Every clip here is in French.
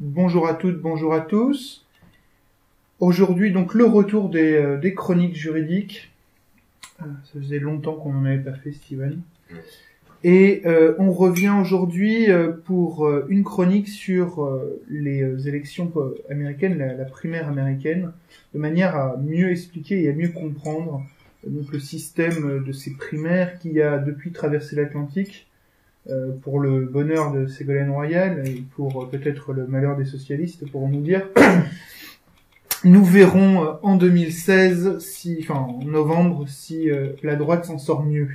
Bonjour à toutes, bonjour à tous. Aujourd'hui, donc, le retour des chroniques juridiques. Ça faisait longtemps qu'on n'en avait pas fait, Steven. Et on revient aujourd'hui pour une chronique sur les élections américaines, la primaire américaine, de manière à mieux expliquer et à mieux comprendre donc le système de ces primaires qui a depuis traversé l'Atlantique pour le bonheur de Ségolène Royal et pour peut-être le malheur des socialistes, pour nous dire. Nous verrons en 2016, en novembre, si la droite s'en sort mieux.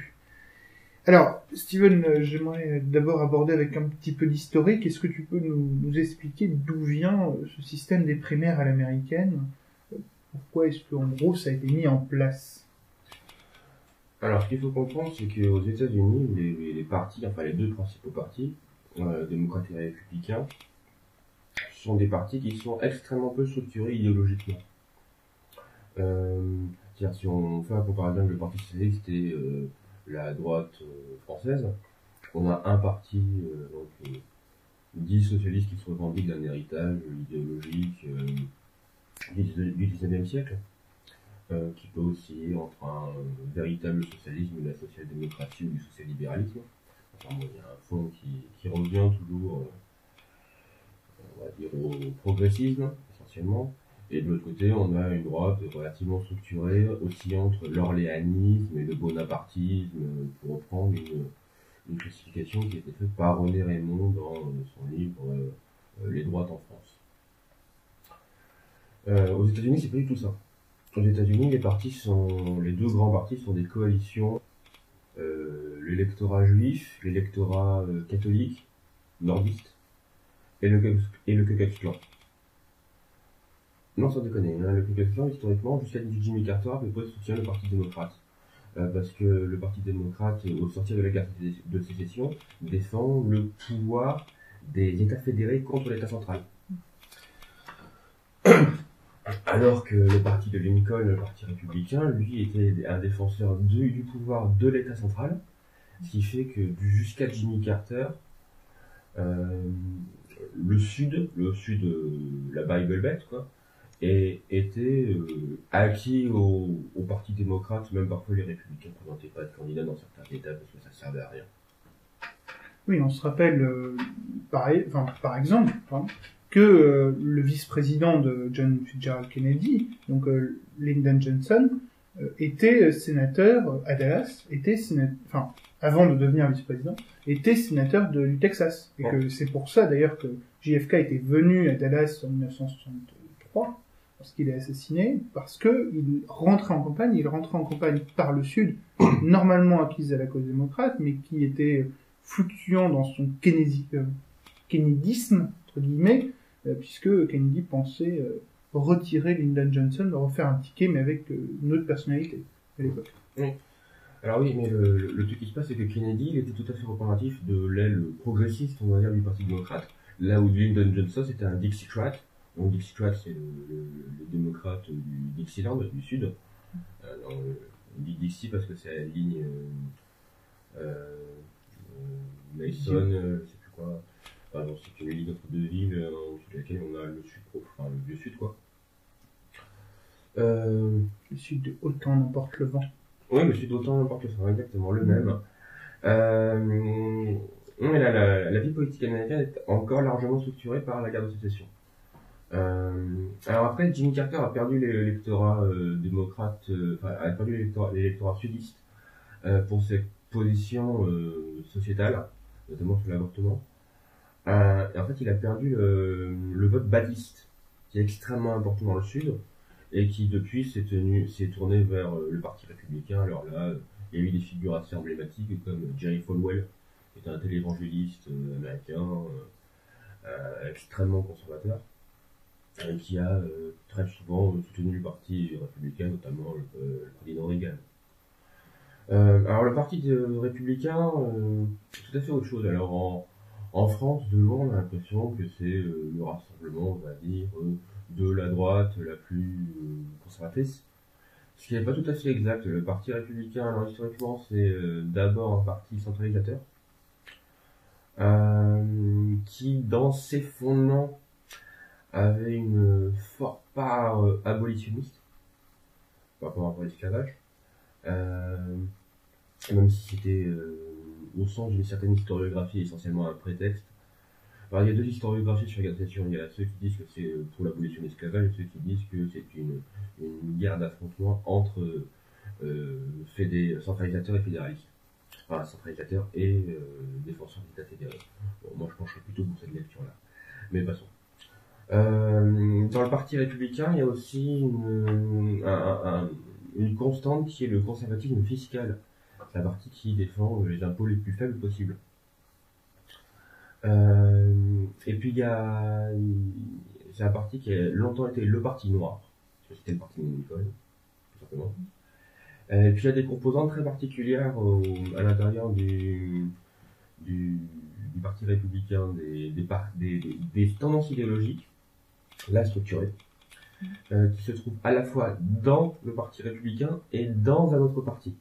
Alors, Steven, j'aimerais d'abord aborder avec un petit peu d'historique. Est-ce que tu peux nous expliquer d'où vient ce système des primaires à l'américaine? Pourquoi est-ce qu'en gros ça a été mis en place? Alors, ce qu'il faut comprendre, c'est qu'aux États-Unis, les partis, enfin les deux principaux partis, démocrates et républicains, sont des partis qui sont extrêmement peu structurés idéologiquement. C'est-à-dire, si on fait un comparaison avec le Parti socialiste et la droite française, on a un parti dit socialiste qui se revendique d'un héritage idéologique du XIXe siècle, qui peut osciller entre un véritable socialisme, de la social-démocratie ou du social-libéralisme. Enfin, il y a un fond qui revient toujours, on va dire, au progressisme, essentiellement. Et de l'autre côté, on a une droite relativement structurée, aussi entre l'orléanisme et le bonapartisme, pour reprendre une classification qui a été faite par René Raymond dans son livre Les droites en France. Aux États-Unis, c'est pas du tout ça. Aux États-Unis, les deux grands partis sont des coalitions. L'électorat juif, l'électorat catholique, nordiste, et le Ku Klux Klan. Non, sans déconner, hein, le Ku Klux Klan, historiquement, jusqu'à Jimmy Carter, à peu près soutient le Parti démocrate. Parce que le Parti démocrate, au sortir de la guerre de sécession, défend le pouvoir des États fédérés contre l'État central. Alors que le parti de Lincoln, le parti républicain, lui, était un défenseur du pouvoir de l'État central, ce qui fait que jusqu'à Jimmy Carter, le sud, la Bible Belt, quoi, était acquis au parti démocrate, même parfois les républicains ne présentaient pas de candidats dans certains États parce que ça servait à rien. Oui, on se rappelle, par exemple, que le vice-président de John Fitzgerald Kennedy, donc Lyndon Johnson, était sénateur à Dallas, avant de devenir vice-président, était sénateur du Texas. Et que c'est pour ça d'ailleurs que JFK était venu à Dallas en 1963, lorsqu'il est assassiné, parce que il rentrait en campagne par le sud, normalement acquise à la cause démocrate, mais qui était fluctuant dans son kennedisme, entre guillemets, puisque Kennedy pensait retirer Lyndon Johnson, refaire un ticket, mais avec une autre personnalité à l'époque. Oui. Alors oui, mais le truc qui se passe, c'est que Kennedy, il était tout à fait représentatif de l'aile progressiste, on va dire, du Parti démocrate. Là où Lyndon Johnson, c'était un Dixiecrat. Donc Dixiecrat, c'est le démocrate du Dixieland, du Sud. On dit Dixie parce que c'est la ligne Mason, je sais plus quoi. Enfin, c'est une ligne entre deux villes, au-dessus de laquelle on a le Sud, enfin le vieux Sud, quoi. Le Sud de autant n'importe le vent. Oui, le Sud d'autant n'importe le vent, exactement, le même. Mais la vie politique américaine est encore largement structurée par la guerre de sécession. Alors après, Jimmy Carter a perdu l'électorat démocrate, a perdu l'électorat sudiste pour ses positions sociétales, notamment sur l'avortement. Et en fait, il a perdu le vote baptiste, qui est extrêmement important dans le Sud, et qui depuis s'est tourné vers le Parti républicain. Alors là, il y a eu des figures assez emblématiques comme Jerry Falwell, qui est un télévangéliste américain extrêmement conservateur, qui a très souvent soutenu le Parti républicain, notamment le président Reagan. Alors le Parti républicain, c'est tout à fait autre chose. Alors en France, de loin, on a l'impression que c'est le rassemblement, on va dire, de la droite la plus conservatrice. Ce qui n'est pas tout à fait exact. Le Parti républicain, alors historiquement, c'est d'abord un parti centralisateur, qui, dans ses fondements, avait une forte part abolitionniste par rapport à l'esclavage, même si c'était au sens d'une certaine historiographie essentiellement un prétexte. Alors il y a deux historiographies sur la question. Il y a ceux qui disent que c'est pour l'abolition de l'esclavage et ceux qui disent que c'est une guerre d'affrontement entre centralisateurs et fédéralistes. Enfin, centralisateurs et défenseurs d'État fédérés. Bon, moi je pencherais plutôt pour cette lecture-là. Mais passons. Dans le parti républicain, il y a aussi une constante qui est le conservatisme fiscal. C'est la partie qui défend les impôts les plus faibles possibles. Et puis c'est un parti qui a longtemps été le parti noir, parce que c'était le parti Nicole, tout simplement. Et puis il y a des composantes très particulières à l'intérieur du parti républicain, des tendances idéologiques, là structurées, qui se trouvent à la fois dans le parti républicain et dans un autre parti.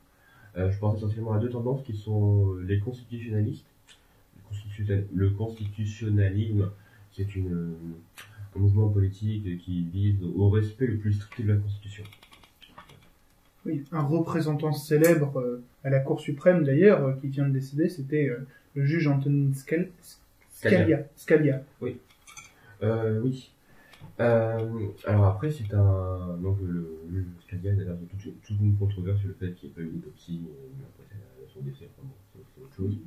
Je pense essentiellement à deux tendances qui sont les constitutionnalistes. Le constitutionnalisme, c'est un mouvement politique qui vise au respect le plus strict de la Constitution. Oui, un représentant célèbre à la Cour suprême d'ailleurs, qui vient de décéder, c'était le juge Antonin Scalia. Oui. Oui. Alors après, c'est donc le juge Scalia, il y a toute une controverse sur le fait qu'il n'y ait pas eu d'autopsie, après son décès, enfin bon, c'est autre chose.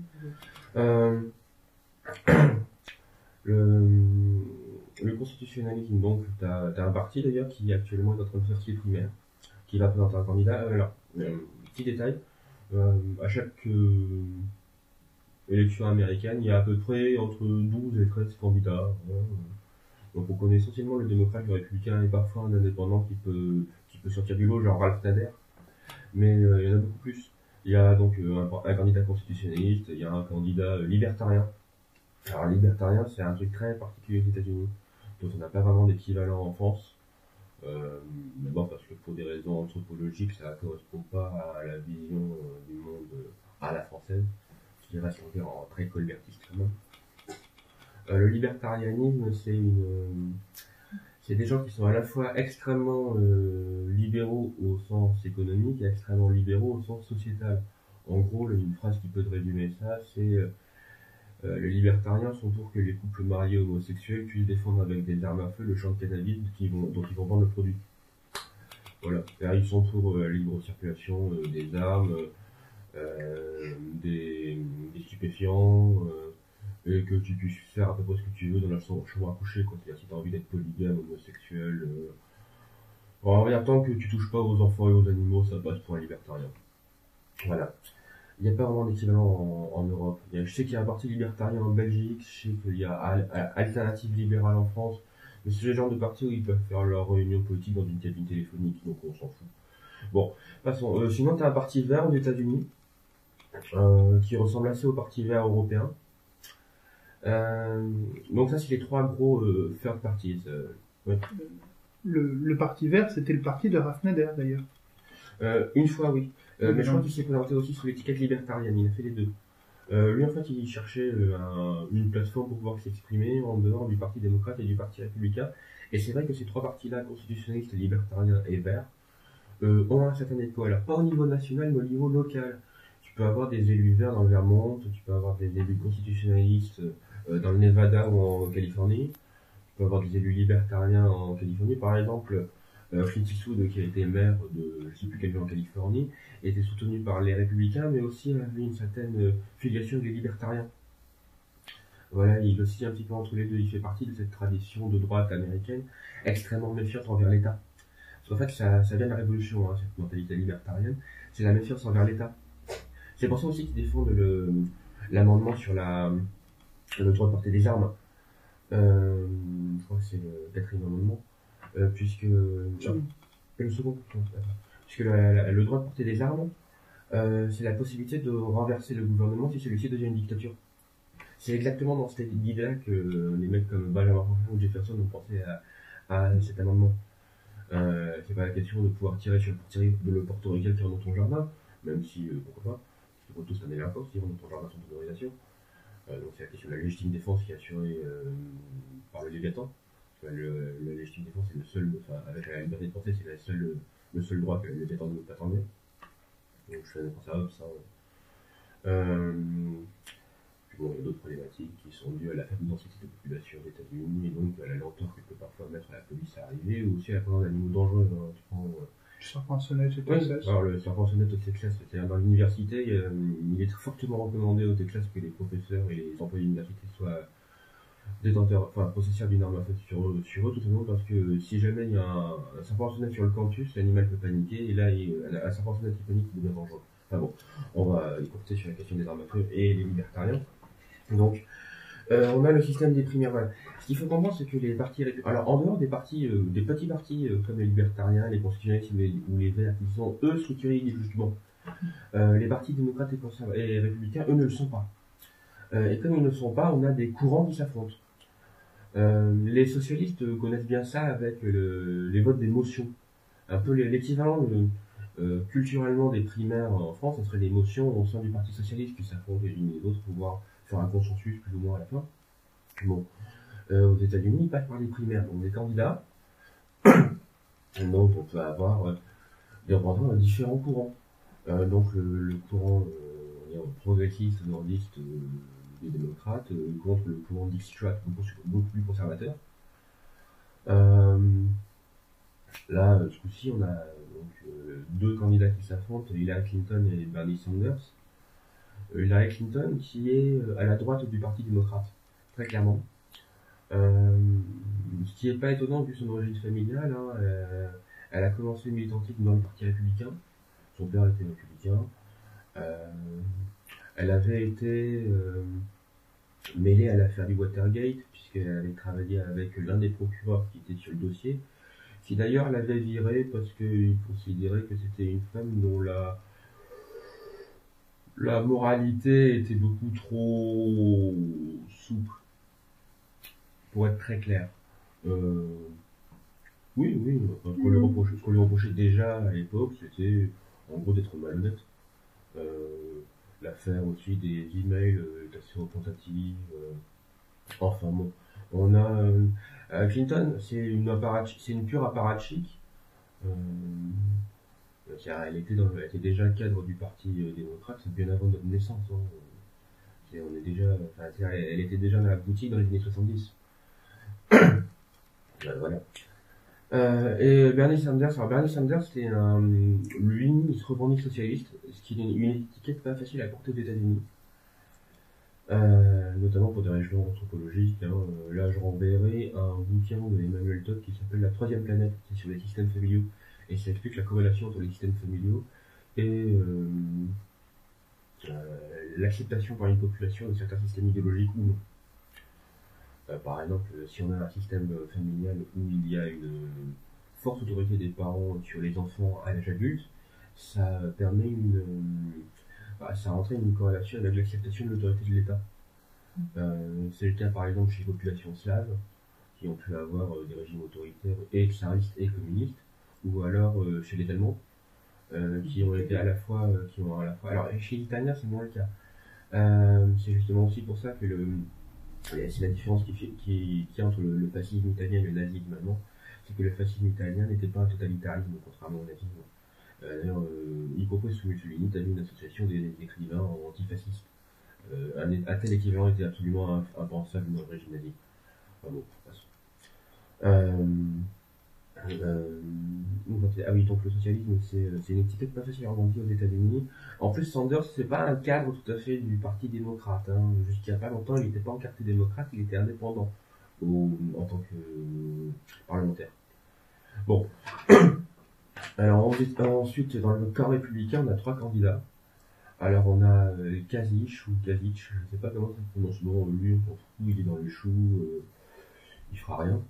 Le constitutionnalisme, donc, t'as un parti d'ailleurs qui actuellement est en train de faire ses primaires, qui va présenter un candidat. Alors, petit détail, à chaque élection américaine, il y a à peu près entre 12 et 13 candidats. Donc on connaît essentiellement le démocrate, le républicain et parfois un indépendant qui peut sortir du lot, genre Ralph Nader. Mais il y en a beaucoup plus. Il y a donc un candidat constitutionnaliste, il y a un candidat libertarien. Alors libertarien, c'est un truc très particulier aux États-Unis, dont on n'a pas vraiment d'équivalent en France. D'abord parce que pour des raisons anthropologiques, ça ne correspond pas à la vision du monde à la française, qui reste en très colbertiste quand même. Le libertarianisme, c'est des gens qui sont à la fois extrêmement libéraux au sens économique et extrêmement libéraux au sens sociétal. En gros, une phrase qui peut te résumer ça, c'est les libertariens sont pour que les couples mariés homosexuels puissent défendre avec des armes à feu le champ de cannabis dont ils vont vendre le produit. Voilà. Là, ils sont pour la libre circulation des armes, des stupéfiants, et que tu puisses faire à peu près ce que tu veux dans la chambre à coucher, quoi. C'est-à-dire si tu as envie d'être polygame, homosexuel. En rien, tant que tu touches pas aux enfants et aux animaux, ça passe pour un libertarien. Voilà. Il n'y a pas vraiment d'équivalent en Europe. Je sais qu'il y a un parti libertarien en Belgique, je sais qu'il y a Alternative Libérale en France, mais c'est le genre de parti où ils peuvent faire leur réunion politique dans une cabine téléphonique, donc on s'en fout. Bon, passons. Sinon, tu as un parti vert aux États-Unis, qui ressemble assez au parti vert européen. Donc ça, c'est les trois gros third parties. Ouais. Le parti vert, c'était le parti de Ralph Nader d'ailleurs. Une fois, oui. Mais je crois qu'il s'est présenté aussi sous l'étiquette libertarienne, il a fait les deux. Lui, en fait, il cherchait une plateforme pour pouvoir s'exprimer en dehors du Parti démocrate et du Parti républicain. Et c'est vrai que ces trois partis-là, constitutionnalistes, libertariens et verts, ont un certain écho. Alors, pas au niveau national, mais au niveau local. Tu peux avoir des élus verts dans le Vermont, tu peux avoir des élus constitutionnalistes dans le Nevada ou en Californie. Tu peux avoir des élus libertariens en Californie. Par exemple, Clint Eastwood, qui a été maire de je ne sais plus quelle ville en Californie, était soutenu par les républicains, mais aussi avait une certaine filiation des libertariens. Voilà, il oscille un petit peu entre les deux. Il fait partie de cette tradition de droite américaine extrêmement méfiante envers l'État. Parce qu'en fait, ça vient de la Révolution, hein, cette mentalité libertarienne. C'est la méfiance envers l'État. C'est pour ça aussi qu'ils défendent l'amendement sur le droit de porter des armes. Je crois que c'est le 4e amendement. Puisque le second, puisque le droit de porter des armes, c'est la possibilité de renverser le gouvernement si celui-ci devient une dictature. C'est exactement dans cette idée-là que les mecs comme Benjamin Franklin ou Jefferson ont pensé à cet amendement. C'est pas la question de pouvoir tirer sur le portoricain qui rentre dans ton jardin, même si, pourquoi pas, c'est pour tous un délinquant qui rentre dans ton jardin sans autorisation. Donc c'est la question de la légitime défense qui est assurée par le Léviathan. Enfin, la légitime défense, c'est le seul, enfin, avec la liberté de penser, c'est le seul droit que les détenteurs ne attendaient. Donc je fais un ça, ça. Puis bon, il y a d'autres problématiques qui sont dues à la faible densité de population aux États-Unis et donc à la lenteur que peut parfois mettre la police à arriver, ou aussi à la présence d'animaux dangereux. Hein. Tu prends, Le serpent sonnette au oui, Texas. alors le serpent sonnette au Texas, c'est-à-dire dans l'université, il est fortement recommandé au Texas que les professeurs et les employés d'université soient détenteurs, enfin possesseurs d'une arme à feu sur eux, tout simplement parce que si jamais il y a un serpent sonnette sur le campus, l'animal peut paniquer, et là, un serpent sonnette qui panique, il devient dangereux. Enfin bon, on va écourter sur la question des armes à feu et les libertariens. Donc, on a le système des primaires. Voilà. Ce qu'il faut comprendre, c'est que les partis alors en dehors des partis, des petits partis comme les libertariens, les constitutionnalistes ou les verts, qui sont eux structurés idéologiquement, les partis démocrates et républicains, eux ne le sont pas. Et comme ils ne le sont pas, on a des courants qui s'affrontent. Les socialistes connaissent bien ça avec les votes des motions. Un peu l'équivalent culturellement des primaires en France, ce serait des motions au sein du Parti socialiste qui s'affrontent les unes et les autres pour pouvoir faire un consensus plus ou moins à la fin. Bon, aux États-Unis, ils passent par les primaires, donc des candidats. Donc on peut avoir des représentants de différents courants. Donc le courant progressiste, nordiste des démocrates contre le courant Dixiecrat, beaucoup plus conservateur. Là, ce coup-ci, on a deux candidats qui s'affrontent, Hillary Clinton et Bernie Sanders. Hillary Clinton qui est à la droite du Parti démocrate, très clairement. Ce qui n'est pas étonnant vu son origine familiale. Hein, elle a commencé militantisme dans le Parti républicain. Son père était républicain. Elle avait été mêlée à l'affaire du Watergate, puisqu'elle avait travaillé avec l'un des procureurs qui était sur le dossier, qui d'ailleurs l'avait virée parce qu'il considérait que c'était une femme dont la moralité était beaucoup trop souple, pour être très clair. Oui, ce qu'on lui reprochait déjà à l'époque, c'était en gros d'être malhonnête. L'affaire aussi des emails est assez représentative. Enfin bon, on a Clinton, c'est une pure apparatchik. Elle était déjà cadre du Parti démocrate, c'est bien avant notre naissance. Hein. Elle était déjà dans la boutique dans les années 70. Voilà. Et Bernie Sanders, lui, il se revendique socialiste, ce qui est une étiquette pas facile à porter aux États-Unis. Notamment pour des raisons anthropologiques. Hein. Là, je renverrai un bouquin de Emmanuel Todd qui s'appelle La troisième planète, qui est sur les systèmes familiaux, et ça explique la corrélation entre les systèmes familiaux et l'acceptation par une population de certains systèmes idéologiques ou non. Par exemple, si on a un système familial où il y a une forte autorité des parents sur les enfants à l'âge adulte, ça permet ça entraîne une corrélation avec l'acceptation de l'autorité de l'État. C'est le cas par exemple chez les populations slaves, qui ont pu avoir des régimes autoritaires et tsaristes et communistes, ou alors chez les Allemands, qui ont été à la fois, alors chez les Italiens c'est moins le cas. C'est justement aussi pour ça que c'est la différence qui y a entre le fascisme italien et le nazisme allemand, c'est que le fascisme italien n'était pas un totalitarisme, contrairement au nazisme. D'ailleurs, y compris sous Mussolini, tu as vu une association des écrivains antifascistes. Un tel équivalent était absolument impensable dans le régime nazi. Enfin bon, ah oui, donc le socialisme, c'est une étiquette pas facile à revendiquer aux États-Unis. En plus, Sanders, c'est pas un cadre tout à fait du Parti démocrate. Hein. Jusqu'il y a pas longtemps, il n'était pas encarté démocrate, il était indépendant en tant que parlementaire. Bon. Alors ensuite, dans le camp républicain, on a trois candidats. Alors on a Kasich, je ne sais pas comment ça se prononce. Bon, lui, on s'en fout, il est dans le chou, il fera rien.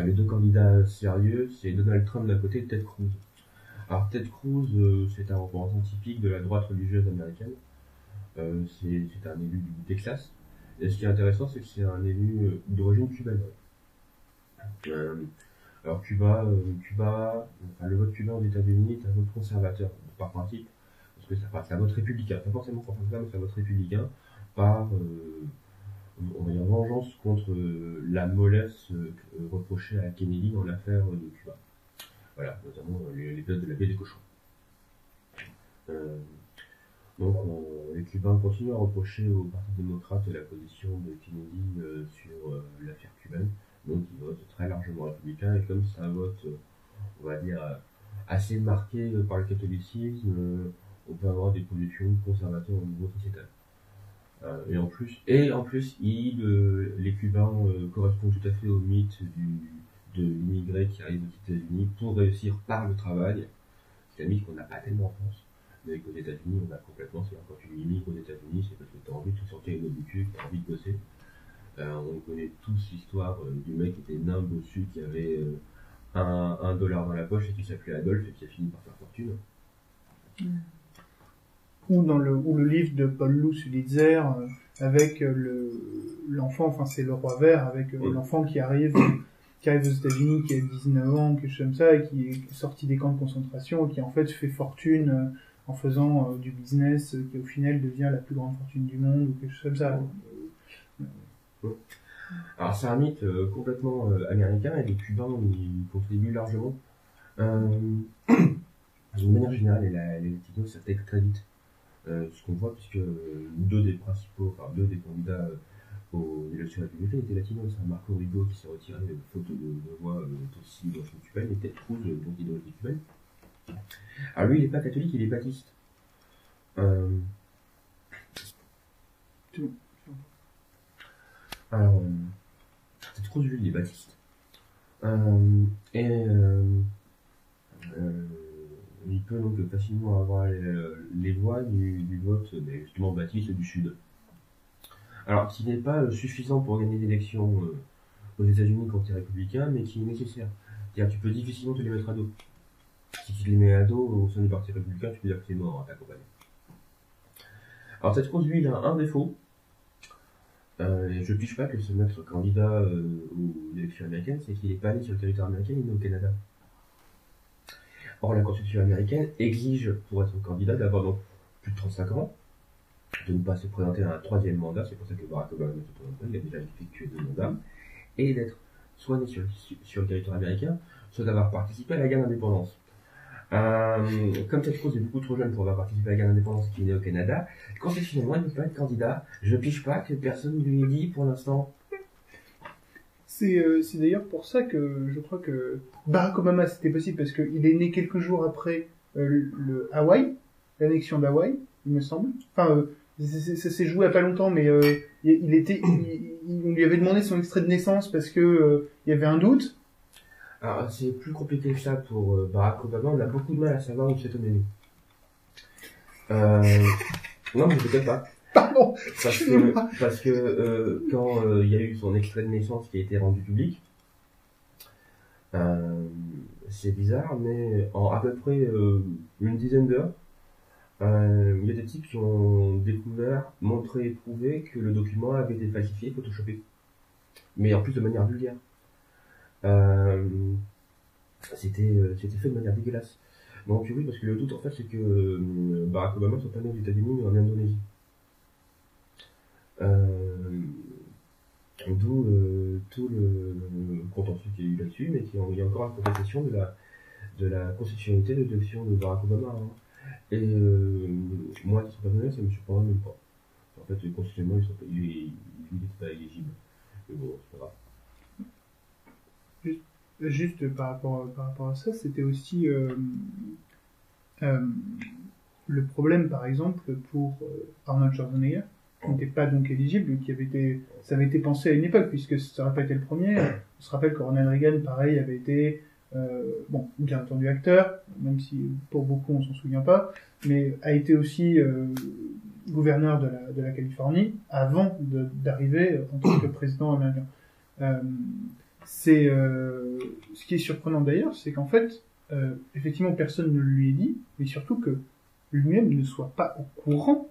Les deux candidats sérieux, c'est Donald Trump d'un côté et Ted Cruz. Alors Ted Cruz, c'est un représentant typique de la droite religieuse américaine. C'est un élu du Texas. Et ce qui est intéressant, c'est que c'est un élu d'origine cubaine. Alors le vote cubain aux États-Unis est un vote conservateur, par principe, parce que c'est un vote républicain, pas forcément conservateur, mais c'est un vote républicain par on va dire, vengeance contre la mollesse reprochée à Kennedy dans l'affaire de Cuba. Voilà, notamment l'épisode de la baie des cochons. Donc les Cubains continuent à reprocher au Parti démocrate la position de Kennedy sur l'affaire cubaine. Donc ils votent très largement républicain, et comme c'est un vote, on va dire, assez marqué par le catholicisme, on peut avoir des positions conservateurs au niveau sociétal. Et en plus, les Cubains correspondent tout à fait au mythe de l'immigré qui arrive aux États-Unis pour réussir par le travail. C'est un mythe qu'on n'a pas tellement en France. Mais aux États-Unis, on a complètement, c'est-à-dire quand tu immigres aux États-Unis, c'est parce que tu as envie de te sortir les du cul, tu as envie de bosser. On connaît tous l'histoire du mec qui était nain bossu, qui avait $1 dans la poche et qui s'appelait Adolphe et qui a fini par faire fortune. Ou le livre de Paul Lousse-Ulitzer avec l'enfant, enfin c'est le roi vert, avec l'enfant qui arrive aux États-Unis, qui a 19 ans, quelque chose comme ça, et qui est sorti des camps de concentration, et qui en fait fait fortune en faisant du business, qui au final devient la plus grande fortune du monde, ou quelque chose comme ça. Alors c'est un mythe complètement américain, et les Cubains y contribuent largement. De manière générale, les Latinos s'attaquent très vite. Ce qu'on voit, puisque deux des candidats aux élections républicaines étaient latinos. Marco Rubio qui s'est retiré faute de voix aussi d'origine cubaine, et Ted Cruz donc d'origine cubaine. Alors lui, il n'est pas catholique, il est baptiste. Alors, Ted Cruz, lui, il est baptiste. Il peut donc facilement avoir les voix du vote, justement baptiste du Sud. Alors, qui n'est pas suffisant pour gagner l'élection aux États-Unis quand tu es républicain, mais qui est nécessaire. C'est-à-dire, tu peux difficilement te les mettre à dos. Si tu te les mets à dos au sein du Parti républicain, tu peux dire que c'est mort à ta compagnie. Alors, cette cause, lui, il a un défaut. Je piche pas que se mettre candidat aux élections américaines, c'est qu'il n'est pas né sur le territoire américain, il est né au Canada. Or, la Constitution américaine exige, pour être candidat, d'avoir donc plus de 35 ans, de ne pas se présenter à un troisième mandat, c'est pour ça que Barack Obama il a déjà effectué 2 mandats, et d'être soit né sur le territoire américain, soit d'avoir participé à la guerre d'indépendance. Comme Ted Cruz est beaucoup trop jeune pour avoir participé à la guerre d'indépendance qui est né au Canada, constitutionnellement, il ne peut pas être candidat. Je piche pas que personne ne lui dit pour l'instant. C'est d'ailleurs pour ça que je crois que Barack Obama c'était possible, parce qu'il est né quelques jours après le Hawaï, l'annexion d'Hawaï, il me semble. Enfin, ça s'est joué il y a pas longtemps, mais on lui avait demandé son extrait de naissance parce que il y avait un doute. Alors, c'est plus compliqué que ça pour Barack Obama, on a beaucoup de mal à savoir où cet homme est né. Non, mais peut-être pas. Pardon. Parce que quand il y a eu son extrait de naissance qui a été rendu public, c'est bizarre, mais en à peu près une dizaine d'heures, il y a des types qui ont découvert, montré et prouvé que le document avait été falsifié, photoshopé. Mais en plus de manière vulgaire. C'était fait de manière dégueulasse. Donc oui, parce que le doute en fait c'est que Barack Obama soit pas né aux États-Unis mais en Indonésie. D'où tout le contentieux qu'il y a eu là-dessus, mais il y a encore la contestation de la constitutionnalité de l'élection de Barack Obama. Hein. Et moi, à titre personnel, ça me surprendrait même pas. En fait, constitutionnellement, il n'était pas éligible. Mais bon, c'est pas grave. Juste par rapport à ça, c'était aussi le problème, par exemple, pour Arnold Schwarzenegger, qui n'était pas donc éligible, ça avait été pensé à une époque, puisque ça n'aurait pas été le premier. On se rappelle que Ronald Reagan, pareil, avait été, bien entendu acteur, même si pour beaucoup on s'en souvient pas, mais a été aussi gouverneur de la Californie avant d'arriver en tant que président américain. Ce qui est surprenant d'ailleurs, c'est qu'en fait, effectivement, personne ne lui ait dit, mais surtout que lui-même ne soit pas au courant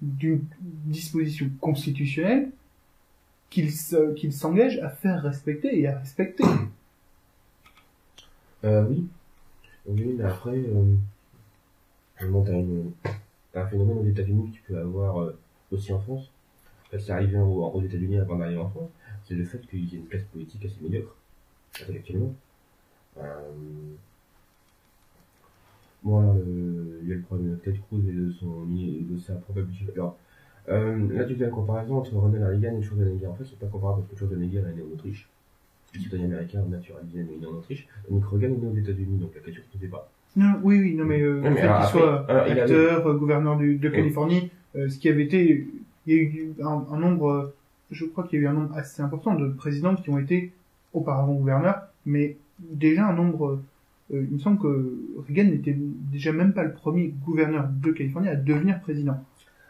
d'une disposition constitutionnelle qu'il s'engage à faire respecter et à respecter. Oui, mais après, t'as un phénomène aux États-Unis que tu peux avoir aussi en France. c'est arrivé aux États-Unis avant d'arriver en France, c'est le fait qu'il y ait une classe politique assez médiocre, intellectuellement. Bon, il y a le problème de Ted Cruz et de sa probabilité. Alors, là, tu fais la comparaison entre Ronald Reagan et Schwarzenegger. En fait, c'est pas comparable parce que Schwarzenegger est né en Autriche. Les citoyens américains naturalisés est né en Autriche. Nick Reagan est né aux États-Unis, donc la question ne se posait pas. Non, oui, non, mais le fait qu'il soit acteur, gouverneur de Californie, ce qui avait été, il y a eu un nombre, je crois qu'il y a eu un nombre assez important de présidents qui ont été auparavant gouverneurs, mais déjà un nombre, il me semble que Reagan n'était déjà même pas le premier gouverneur de Californie à devenir président.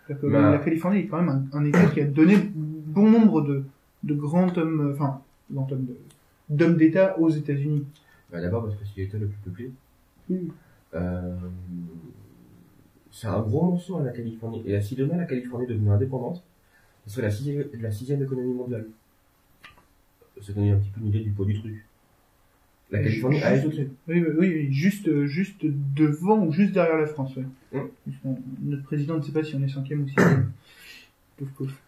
C'est-à-dire que la Californie est quand même un État qui a donné bon nombre de grands hommes, d'hommes d'État aux États-Unis. D'abord parce que c'est l'État le plus peuplé. Oui. C'est un gros morceau à la Californie. Et si demain la Californie devenait indépendante, ce serait la sixième économie mondiale. Ça donne un petit peu une idée du poids du truc. La Californie a les au-dessus. Oui, juste devant ou juste derrière la France. Oui. Notre président ne sait pas si on est cinquième ou sixième. Pouf.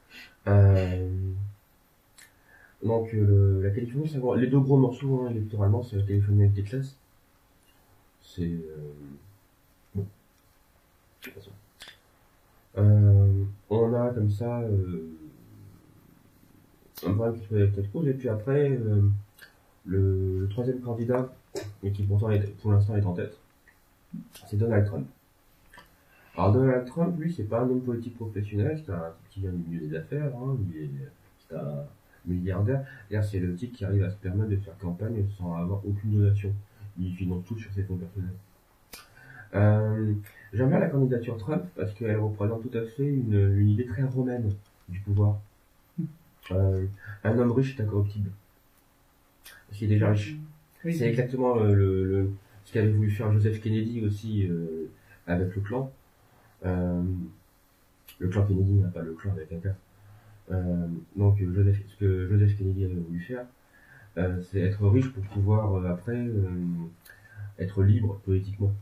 Donc la Californie, c'est les deux gros morceaux électoralement, c'est la Californie et le Texas. C'est bon. De toute façon. On a comme ça un problème qui se pose avec Ted Cruz, et puis après le troisième candidat, mais qui pourtant pour l'instant est en tête, c'est Donald Trump. Alors Donald Trump, lui, c'est pas un homme politique professionnel, c'est un type qui vient du milieu des affaires, c'est un milliardaire. D'ailleurs, c'est le type qui arrive à se permettre de faire campagne sans avoir aucune donation. Il finance tout sur ses fonds personnels. J'aime bien la candidature Trump parce qu'elle représente tout à fait une idée très romaine du pouvoir. Un homme riche est incorruptible. Parce qu'il est déjà riche. Oui. C'est exactement ce qu'avait voulu faire Joseph Kennedy aussi avec le clan. Le clan Kennedy, pas le clan avec un K. Donc ce que Joseph Kennedy avait voulu faire, c'est être riche pour pouvoir après être libre politiquement.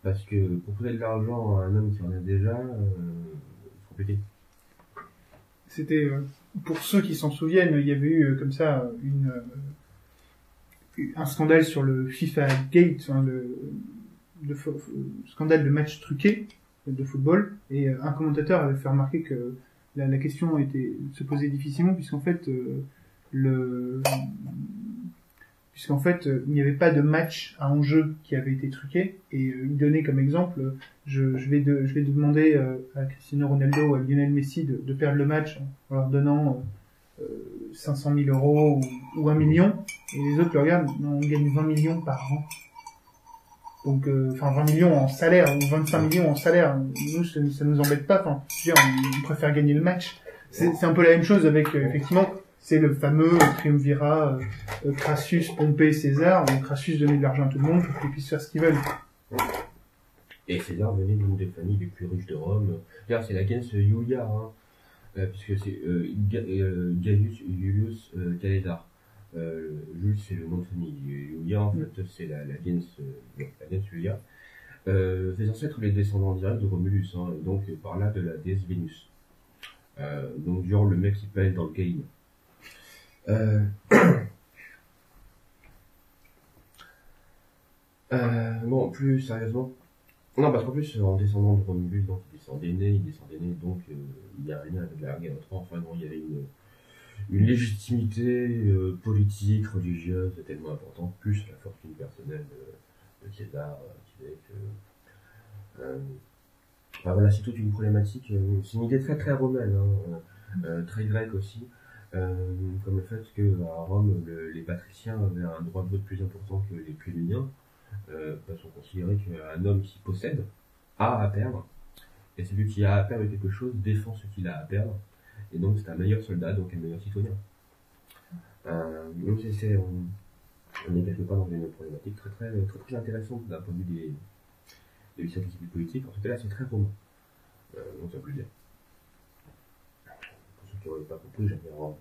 Parce que pour trouver de l'argent à un homme qui en a déjà, c'est compliqué. C'était, pour ceux qui s'en souviennent, il y avait eu comme ça un scandale sur le FIFA Gate, le scandale de match truqué de football, et un commentateur avait fait remarquer que la question se posait difficilement, puisqu'en fait il n'y avait pas de match à enjeu qui avait été truqué, et il donnait comme exemple, je vais demander à Cristiano Ronaldo ou à Lionel Messi de perdre le match en leur donnant 500 000 euros ou 1 million, et les autres le regardent, non, on gagne 20 millions par an. Donc, 20 millions en salaire, ou 25 millions en salaire, nous, ça nous embête pas, on préfère gagner le match. C'est un peu la même chose avec, effectivement, c'est le fameux triumvirat Crassus, Pompée, César, où Crassus donnait de l'argent à tout le monde pour qu'ils puissent faire ce qu'ils veulent. Et César venait d'une des familles les plus riches de Rome. D'ailleurs, c'est la gens Iulia, puisque c'est Gaius Iulius Caesar. Jules, c'est le nom de famille. Iulia, en fait, c'est la gens Iulia. Ses ancêtres, les descendants directs de Romulus, et donc par là de la déesse Vénus. Donc, genre le mec qui pèse dans le game. Bon, plus sérieusement. Non, parce qu'en plus, en descendant de Romulus, donc il descend d'aînés, donc il y a rien avec la guerre de Troie. Enfin, non, il y avait une légitimité politique, religieuse tellement importante, plus la fortune personnelle de César, qui fait que. Enfin, voilà, c'est toute une problématique. C'est une idée très très romaine, très grecque aussi. Comme le fait que à Rome, les patriciens avaient un droit de vote plus important que les plébéiens, parce qu'on considérait qu'un homme qui possède a à perdre, et celui qui a à perdre quelque chose défend ce qu'il a à perdre, et donc c'est un meilleur soldat, donc un meilleur citoyen. Donc on est quelque part dans une problématique très très très, très intéressante d'un point de vue des scientifiques politiques. En tout cas là, c'est très romain, donc ça peut le dire. Qui n'auraient pas compris, j'aime bien Rome.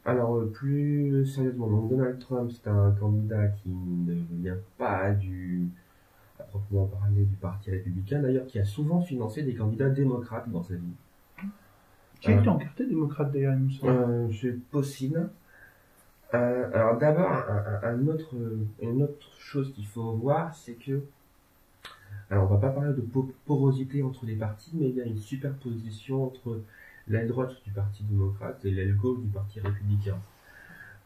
Alors, plus sérieusement, donc Donald Trump, c'est un candidat qui ne vient pas proprement parler du Parti républicain, d'ailleurs, qui a souvent financé des candidats démocrates dans sa vie. Qui a été encarté démocrate d'ailleurs, il me semble. C'est possible. Alors d'abord, une autre chose qu'il faut voir, c'est que, alors on va pas parler de porosité entre les partis, mais il y a une superposition entre l'aile droite du Parti démocrate et l'aile gauche du Parti républicain.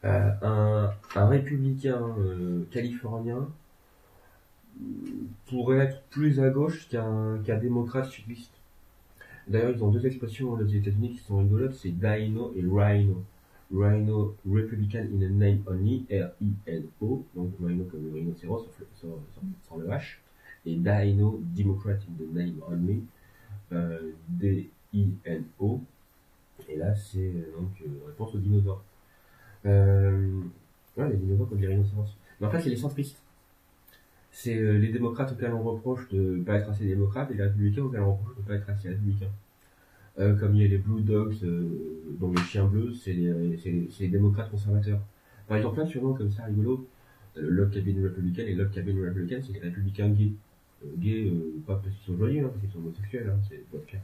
Un républicain californien pourrait être plus à gauche qu'un démocrate sudiste. D'ailleurs, ils ont deux expressions aux États-Unis qui sont rigolotes, c'est Dino et Rhino. Rhino, Republican in a name only, R-I-N-O, donc Rhino comme le rhinocéros, sans le H, et Dino, Democrat in the name only, D-I-N-O, et là c'est donc réponse aux dinosaures. Ouais, les dinosaures comme les rhinocéros. Mais en fait, c'est les centristes. C'est les démocrates auxquels on reproche de ne pas être assez démocrates et les républicains auxquels on reproche de ne pas être assez républicains. Comme il y a les Blue Dogs, donc les chiens bleus, c'est les démocrates conservateurs. Par exemple, plein de surnoms comme ça, rigolo. Log Cabin Republican et Log Cabin Republican, c'est les républicains gays. Gays, pas parce qu'ils sont joyeux, hein, parce qu'ils sont homosexuels, hein, c'est pas le cas.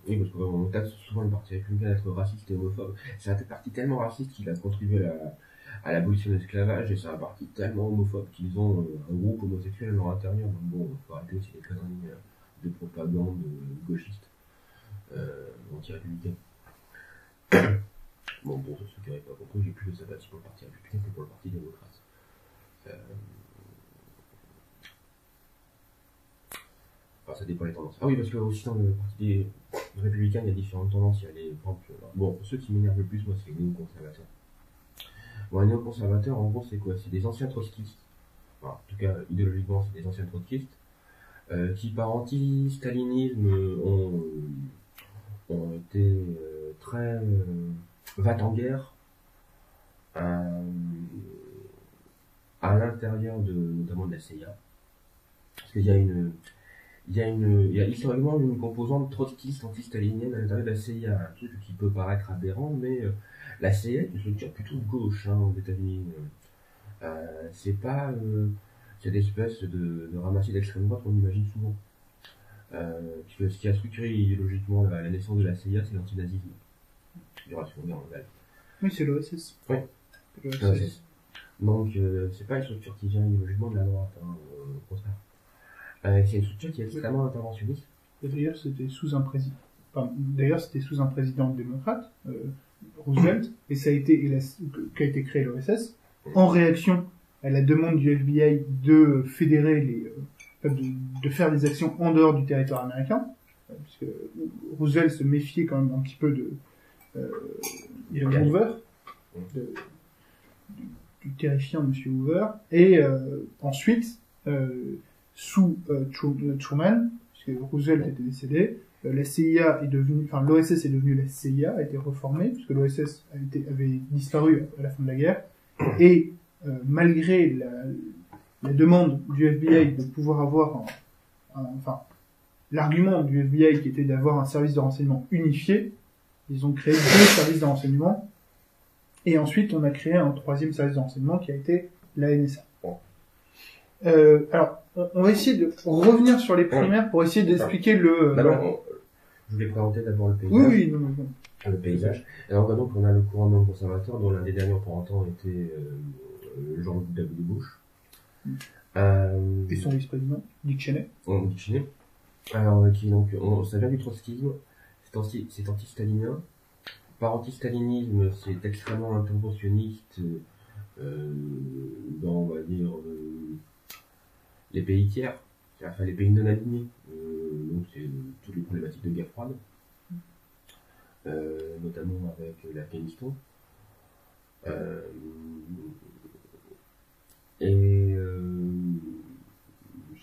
Oui, parce qu'on taxe souvent le Parti républicain d'être raciste et homophobe. C'est un parti tellement raciste qu'il a contribué à l'abolition de l'esclavage, et c'est un parti tellement homophobe qu'ils ont un groupe homosexuel à leur intérieur. Donc bon, il faut arrêter aussi les conneries de propagande gauchiste anti-républicain. Bon, pour ceux qui n'auraient pas compris, j'ai plus de sympathie pour le Parti républicain que pour le Parti démocrate. Enfin, ça dépend des tendances. Ah oui, parce que aussi dans le Parti républicain, il y a différentes tendances. Il y a les... Bon, ceux qui m'énervent le plus, moi, c'est les néoconservateurs. Bon, les néoconservateurs, en gros, c'est quoi? C'est des anciens trotskistes. Enfin, en tout cas, idéologiquement, c'est des anciens trotskistes. Qui par anti-stalinisme ont été très va-t-en-guerre à l'intérieur notamment de la CIA. Parce qu'il y a historiquement une composante trotskiste anti-stalinienne à l'intérieur de la CIA, un truc qui peut paraître aberrant, mais la CIA est une structure plutôt de gauche aux États-Unis. C'est pas cette espèce de ramassis d'extrême droite qu'on imagine souvent. Puisque ce qui a structuré idéologiquement la naissance de la CIA, c'est l'antinazisme. Oui, c'est l'OSS. Oui. L'OSS. Donc, c'est pas une structure qui vient idéologiquement de la droite, au contraire. C'est une structure qui est extrêmement interventionniste. D'ailleurs, c'était sous un président. Sous un président démocrate, Roosevelt, et ça a été qu'a été créé l'OSS en réaction à la demande du FBI de fédérer de faire des actions en dehors du territoire américain, puisque Roosevelt se méfiait quand même un petit peu de Hoover, du terrifiant Monsieur Hoover, et ensuite sous Truman, puisque Roosevelt était décédé, la CIA est devenue, enfin l'OSS est devenue la CIA, a été reformée, puisque l'OSS avait disparu à la fin de la guerre, et malgré la demande du FBI de pouvoir avoir l'argument du FBI qui était d'avoir un service de renseignement unifié, ils ont créé 2 services de renseignement, et ensuite on a créé un 3e service de renseignement qui a été la NSA. Alors, on va essayer de revenir sur les primaires pour essayer d'expliquer je voulais présenter d'abord le paysage. Oui, non. Le paysage. Alors donc on a le courant non conservateur, dont l'un des derniers représentants était George W. Bush. Et son vice-président, Dick Cheney. Dick Cheney. Alors, ça vient du trotskisme, c'est anti-stalinien. Par anti-stalinisme, c'est extrêmement interventionniste dans, on va dire, les pays tiers, enfin les pays non alignés. Donc c'est toutes les problématiques de guerre froide, notamment avec l'Afghanistan. Et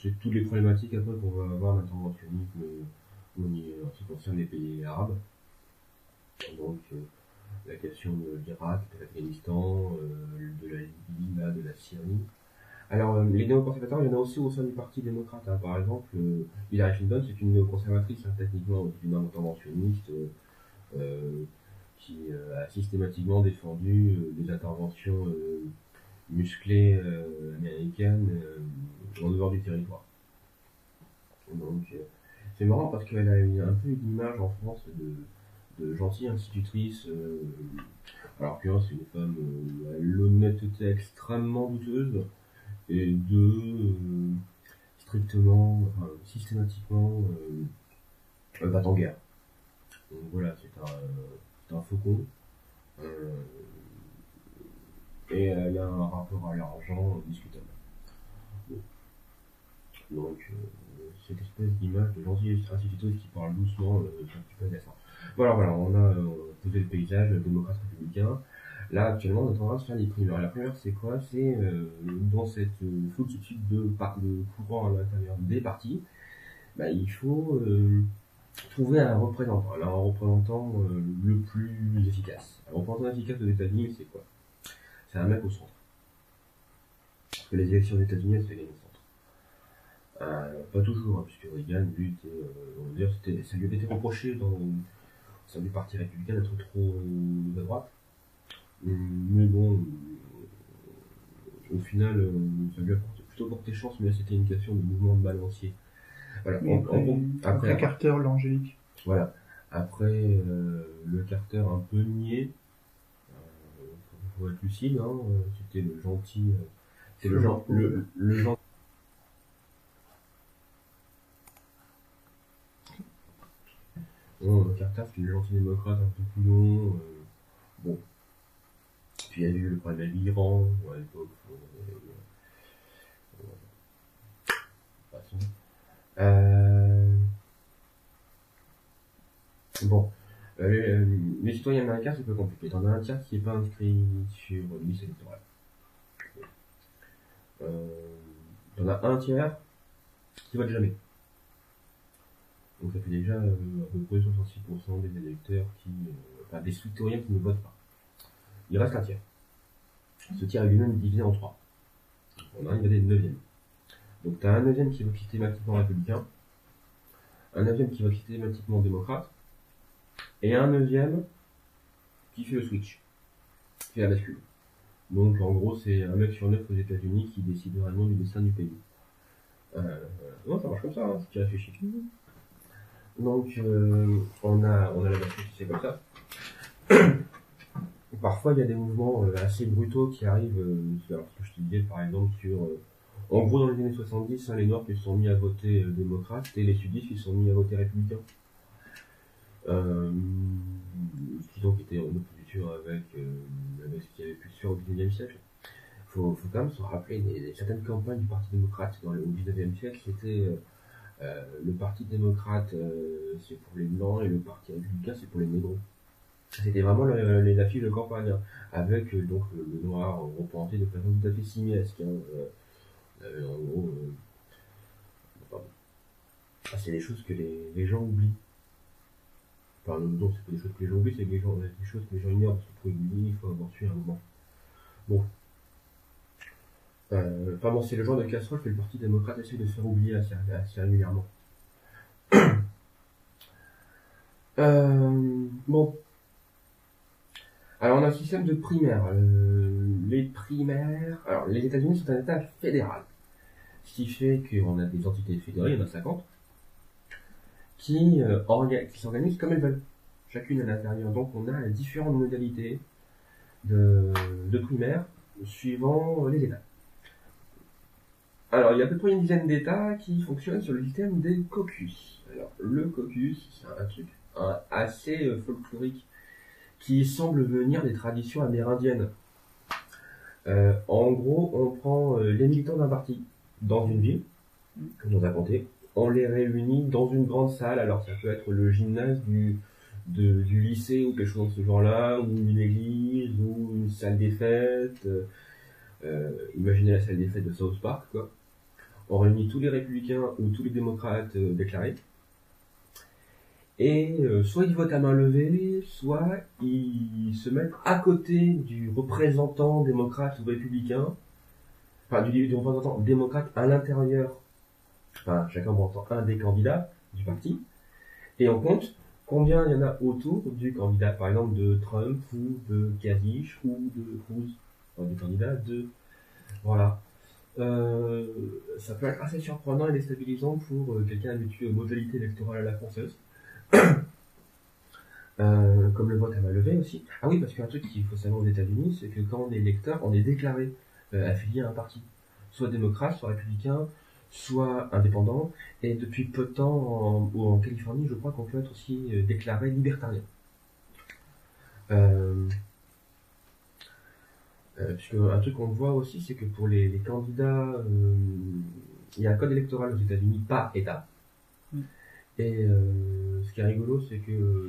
c'est toutes les problématiques après qu'on va avoir d'interventionnisme en ce qui concerne les pays arabes. Donc la question de l'Irak, de l'Afghanistan, de la Libye, de la Syrie. Alors les néoconservateurs, il y en a aussi au sein du Parti démocrate. Par exemple, Hillary Clinton, c'est une néoconservatrice, techniquement, c'est une interventionniste qui a systématiquement défendu des interventions musclée américaine en dehors du territoire. Donc c'est marrant parce qu'elle a un peu une image en France de gentille institutrice, alors que c'est une femme à l'honnêteté extrêmement douteuse et strictement, enfin, systématiquement va en guerre. Donc voilà, c'est un faucon. Et elle a un rapport à l'argent discutable. Donc cette espèce d'image de gentille institutrice qui parle doucement, c'est un petit peu agaçant. Voilà, on a posé le paysage démocrate-républicain. Là, actuellement, on est en train de se faire des primaires. La primaire, c'est quoi? C'est dans cette foultitude de courants à l'intérieur des partis, bah, il faut trouver un représentant. Alors, un représentant le plus efficace. Un représentant efficace aux États-Unis, c'est quoi? C'est un mec au centre. Parce que les élections aux États-Unis, elles se gagnent au centre. Pas toujours, hein, puisque Reagan, lui, ça lui avait été reproché au sein du parti républicain d'être trop à droite. Mais bon, au final, ça lui a plutôt porté chance, mais là c'était une question de mouvement de balancier. Voilà. Oui, après Carter, l'angélique. Voilà. Après le Carter un peu niais, faut être lucide, hein, c'était le gentil. C'est le gentil. Bon, Carter, c'était le gentil démocrate un peu couillon. Bon. Puis il y a eu le problème de l'Iran, à l'époque. Bon. Les citoyens américains, c'est peu compliqué. T'en as un tiers qui n'est pas inscrit sur une liste électorale. T'en as un tiers qui vote jamais. Donc ça fait déjà à peu près 66% des électeurs enfin des citoyens qui ne votent pas. Il reste un tiers. Ce tiers est lui-même divisé en 3. On arrive à des 9e. Donc tu as un 9e qui vote systématiquement républicain, un 9e qui vote systématiquement démocrate, et un 9e qui fait le switch, qui fait la bascule. Donc en gros c'est un mec sur 9 aux États-Unis qui décide vraiment du destin du pays. Non, ça marche comme ça, hein, si tu réfléchis. Donc on a la bascule qui c'est comme ça. Parfois il y a des mouvements assez brutaux qui arrivent, alors ce que je te disais par exemple sur... en gros dans les années 70, hein, les Noirs qui se sont mis à voter démocrate et les Sudistes qui se sont mis à voter républicain. Qui donc étaient en opposition avec ce qui avait pu se faire au XIXe siècle. Faut quand même se rappeler certaines campagnes du Parti démocrate au XIXe siècle, c'était le Parti démocrate c'est pour les blancs et le Parti républicain c'est pour les négros. C'était vraiment les affiches de campagne, hein, avec donc le noir représenté de façon tout à fait simiesque. En gros, c'est des choses que les gens oublient. Enfin, non, c'est pas des choses que les gens oublient, c'est des choses que les gens ignorent, parce que pour oublier, il faut avoir su un moment. Bon. Enfin bon, c'est le genre de casserole que le Parti démocrate essaie de faire oublier assez régulièrement. Bon. Alors on a un système de primaires. Les primaires... Alors les États-Unis sont un État fédéral. Ce qui fait qu'on a des entités fédérées, il y en a 50, qui s'organisent comme elles veulent, chacune à l'intérieur. Donc on a différentes modalités de primaires suivant les États. Alors il y a à peu près une dizaine d'États qui fonctionnent sur le système des caucus. Alors le caucus, c'est un truc assez folklorique qui semble venir des traditions amérindiennes. En gros, on prend les militants d'un parti dans une ville, comme dans un comté, on les réunit dans une grande salle, alors ça peut être le gymnase du lycée ou quelque chose de ce genre-là, ou une église, ou une salle des fêtes, imaginez la salle des fêtes de South Park, quoi. On réunit tous les républicains ou tous les démocrates déclarés, et soit ils votent à main levée, soit ils se mettent à côté du représentant démocrate ou républicain, enfin du représentant démocrate à l'intérieur, enfin chacun entend un des candidats du parti, et on compte combien il y en a autour du candidat, par exemple de Trump ou de Kasich ou de Cruz, enfin, du candidat de Voilà. Ça peut être assez surprenant et déstabilisant pour quelqu'un habitué aux modalités électorales à la française. Comme le vote à main levée aussi. Ah oui, parce qu'un truc qu'il faut savoir aux États-Unis, c'est que quand on est électeur, on est déclaré affilié à un parti, soit démocrate, soit républicain, soit indépendant. Et depuis peu de temps, en Californie, je crois qu'on peut être aussi déclaré libertarien. Puisque un truc qu'on voit aussi, c'est que pour les candidats, il y a un code électoral aux États-Unis par État. Et ce qui est rigolo, c'est que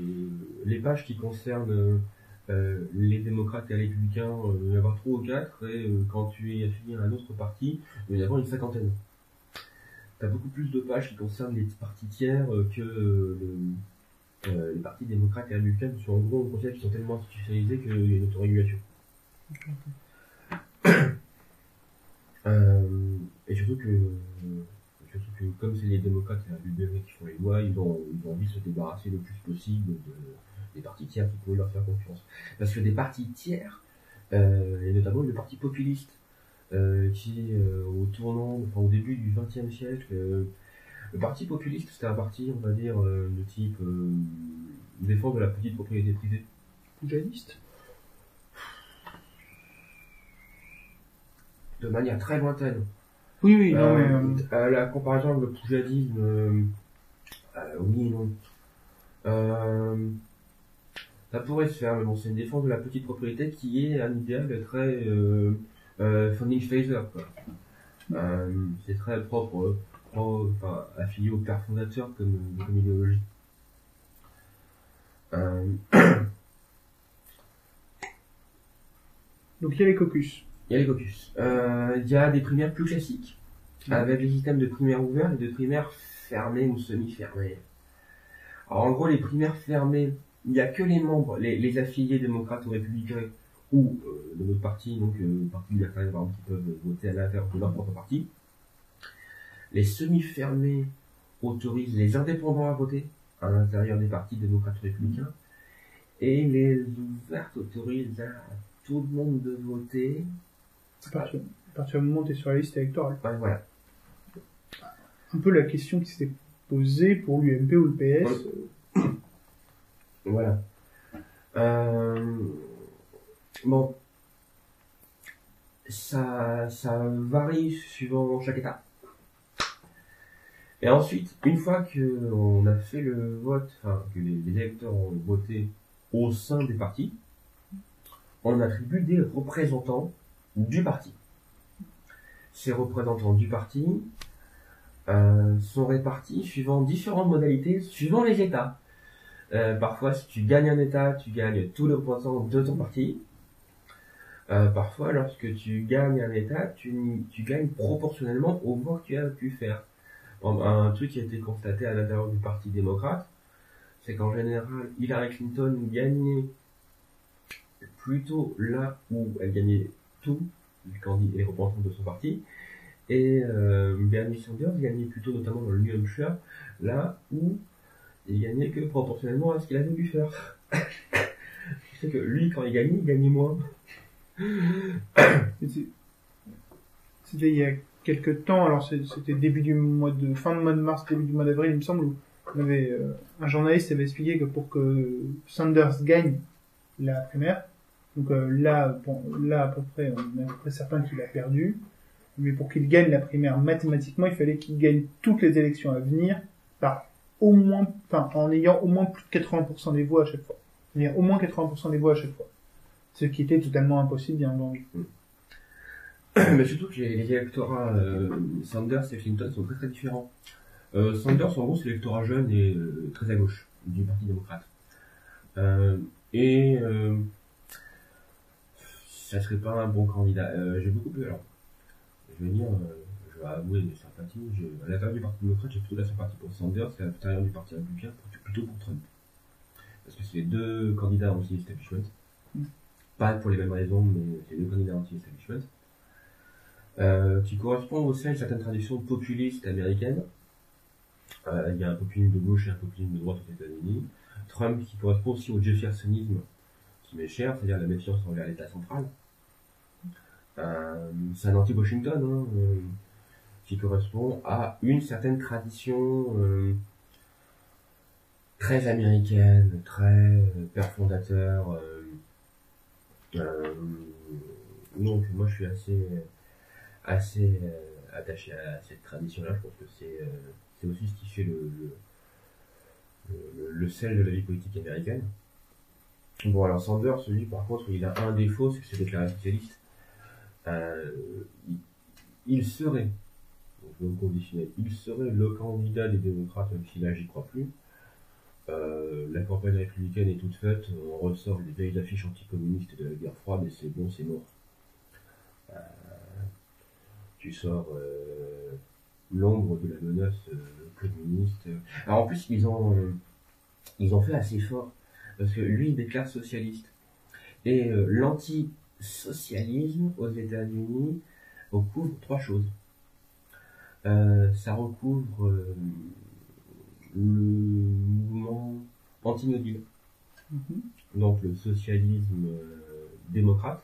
les pages qui concernent les démocrates et les républicains, il va y avoir 3 ou 4, et quand tu es affilié à un autre parti, il va y avoir une 50aine. Tu as beaucoup plus de pages qui concernent les partis tiers que les partis démocrates et républicains, parce qu'en gros, on considère qu'ils sont tellement institutionnalisés qu'il y a une autorégulation. Et surtout que comme c'est les démocrates et les républicains qui font les lois, ils ont envie de se débarrasser le plus possible des partis tiers qui pouvaient leur faire confiance. Parce que des partis tiers, et notamment le parti populiste, qui au début du XXe siècle, le parti populiste, c'était un parti, on va dire, de type défense de la petite propriété privée. Poujadiste. De manière très lointaine. Oui, non, mais... La comparaison avec le poujadisme, oui et non. Ça pourrait se faire, mais bon, c'est une défense de la petite propriété qui est un idéal très founding father, quoi. C'est très propre, affilié au père fondateur comme idéologie. Donc il y a les caucus. Il y a les caucus. Il y a des primaires plus classiques, avec les systèmes de primaires ouverts et de primaires fermées ou semi-fermées. Alors en gros, les primaires fermées, il n'y a que les membres, les affiliés démocrates ou républicains ou de notre parti, donc le parti libertarien par exemple, qui peuvent voter à l'intérieur de leur propre parti. Les semi-fermés autorisent les indépendants à voter à l'intérieur des partis démocrates ou républicains. Et les ouvertes autorisent à tout le monde de voter. À partir du moment où tu es sur la liste électorale. Ouais, voilà. Un peu la question qui s'était posée pour l'UMP ou le PS. Voilà. Bon. Ça varie suivant chaque État. Et ensuite, une fois qu'on a fait le vote, enfin, que les électeurs ont voté au sein des partis, on attribue des représentants du parti. Ces représentants du parti sont répartis suivant différentes modalités, suivant les États. Parfois, si tu gagnes un État, tu gagnes tous les représentants de ton parti. Parfois, lorsque tu gagnes un État, tu gagnes proportionnellement au vote que tu as pu faire. Un truc qui a été constaté à l'intérieur du Parti démocrate, c'est qu'en général, Hillary Clinton gagnait plutôt là où elle gagnait tout, les représentants de son parti, et Bernie Sanders gagnait plutôt notamment dans le New Hampshire, là où il gagnait que proportionnellement à ce qu'il avait dû faire. C'est que lui, quand il gagnait moins. C'était il y a quelques temps, alors c'était fin du mois de mars, début du mois d'avril, il me semble, où on avait, un journaliste avait expliqué que pour que Sanders gagne la primaire, donc là à peu près, on est à peu près certain qu'il a perdu, mais pour qu'il gagne la primaire mathématiquement, il fallait qu'il gagne toutes les élections à venir en ayant au moins plus de 80% des voix à chaque fois. C'est-à-dire au moins 80% des voix à chaque fois. Ce qui était totalement impossible, bien entendu. Mais surtout que les électorats Sanders et Clinton sont très très différents. Sanders, en gros, c'est l'électorat jeune et très à gauche du Parti démocrate. Ça serait pas un bon candidat. J'ai beaucoup plus. Alors, je vais avouer mes sympathies. À l'intérieur du Parti démocrate, j'ai plutôt de la sympathie pour Sanders, et à l'intérieur du Parti républicain, plutôt pour Trump. Parce que c'est les deux candidats anti-establishment. Pas pour les mêmes raisons, mais c'est les deux candidats anti-establishment. Qui correspond aussi à une certaine tradition populiste américaine. Il y a un populisme de gauche et un populisme de droite aux États-Unis. Trump qui correspond aussi au jeffersonisme qui m'est cher, c'est-à-dire la méfiance envers l'État central. C'est un anti-Washington, qui correspond à une certaine tradition très américaine, très père fondateur. Donc moi je suis assez attaché à cette tradition-là. Je pense que c'est aussi ce qui fait le sel de la vie politique américaine. Bon, alors Sanders, lui, par contre, il a un défaut, c'est que c'est déclaré socialiste. Euh, il serait, donc je vais me conditionner, il serait le candidat des démocrates, même si là j'y crois plus. La campagne républicaine est toute faite, on ressort les vieilles affiches anticommunistes de la guerre froide et c'est bon, c'est mort. Tu sors l'ombre de la menace communiste. Alors en plus, ils ont fait assez fort, parce que lui, il déclare socialiste. Et l'anti-socialisme aux États-Unis recouvre trois choses. Ça recouvre le mouvement anti-New Deal, donc le socialisme démocrate.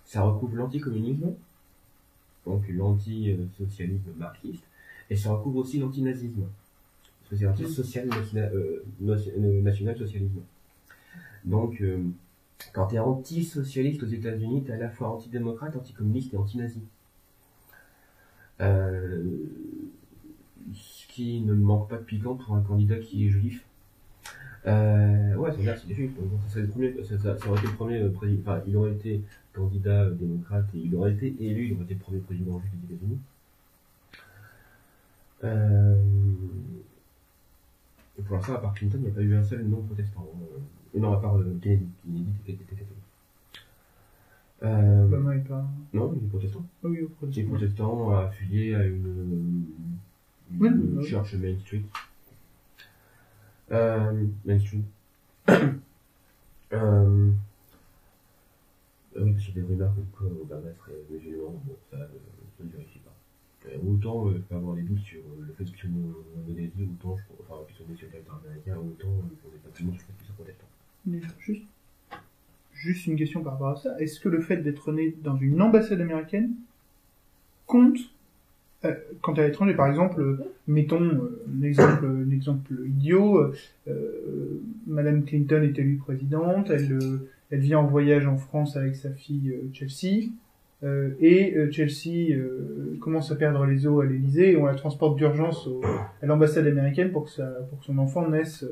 Ça recouvre l'anticommunisme, donc l'anti-socialisme marxiste, et ça recouvre aussi l'antinazisme, parce que c'est l'anti-national-socialisme. Donc, quand tu es anti-socialiste aux États-Unis, tu es à la fois antidémocrate, anticommuniste et anti-nazi. Ce qui ne manque pas de piquant pour un candidat qui est juif. Ouais, c'est bien, c'est juif. Donc, ça aurait été le premier président. Enfin, il aurait été candidat démocrate et il aurait été élu, il aurait été le premier président juif des États-Unis. Et pour l'instant, à part Clinton, il n'y a pas eu un seul non-protestant. Non, à part Kennedy. Kennedy était catholique. Obama est pas... Non, il est protestant. Ah oui, Il est protestant, affilié à une church Main Street. Main Street. Oui, parce qu'il y a des rumeurs comme quoi Obama serait musulman. Bon, ça ne vérifie pas. Autant je peux avoir des doutes sur le fait que nous des yeux, autant qu'ils sont des sur le territoire américain, autant on n'est pas tout le monde sur le fait qu'ils soient protestants. Juste une question par rapport à ça. Est-ce que le fait d'être né dans une ambassade américaine compte quand à l'étranger, par exemple, mettons un exemple idiot, Madame Clinton est élue présidente, elle vient en voyage en France avec sa fille Chelsea, et Chelsea commence à perdre les os à l'Élysée et on la transporte d'urgence à l'ambassade américaine pour que son enfant naisse.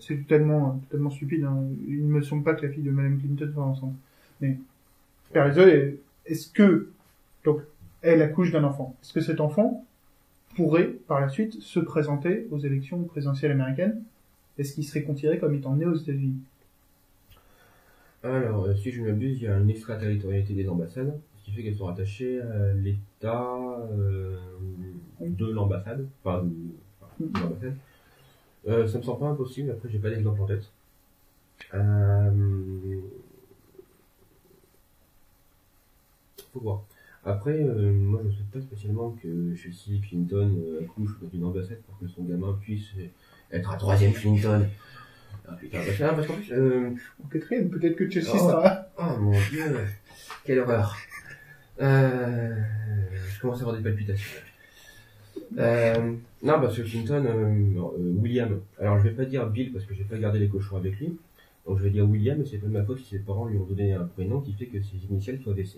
C'est totalement stupide. Hein. Il ne me semble pas que la fille de Madame Clinton soit enceinte. Mais perd les os. Est-ce que donc elle accouche d'un enfant? Est-ce que cet enfant pourrait par la suite se présenter aux élections présidentielles américaines? Est-ce qu'il serait considéré comme étant né aux États-Unis? Alors, si je ne m'abuse, il y a une extraterritorialité des ambassades, ce qui fait qu'elles sont rattachées à l'État de l'ambassade, enfin de l'ambassade. Ça me semble pas impossible, après j'ai pas d'exemple en tête. Faut voir. Après, moi je ne souhaite pas spécialement que Chelsea Clinton accouche dans une ambassade pour que son gamin puisse être un troisième Clinton. Ah putain, parce qu'en plus... En quatrième, peut-être que Chelsea sera... Oh mon dieu, quelle horreur. Je commence à avoir des palpitations. Non, parce que Clinton, William, alors je vais pas dire Bill parce que j'ai pas gardé les cochons avec lui, donc je vais dire William, mais c'est pas de ma faute si ses parents lui ont donné un prénom qui fait que ses initiales soient DC.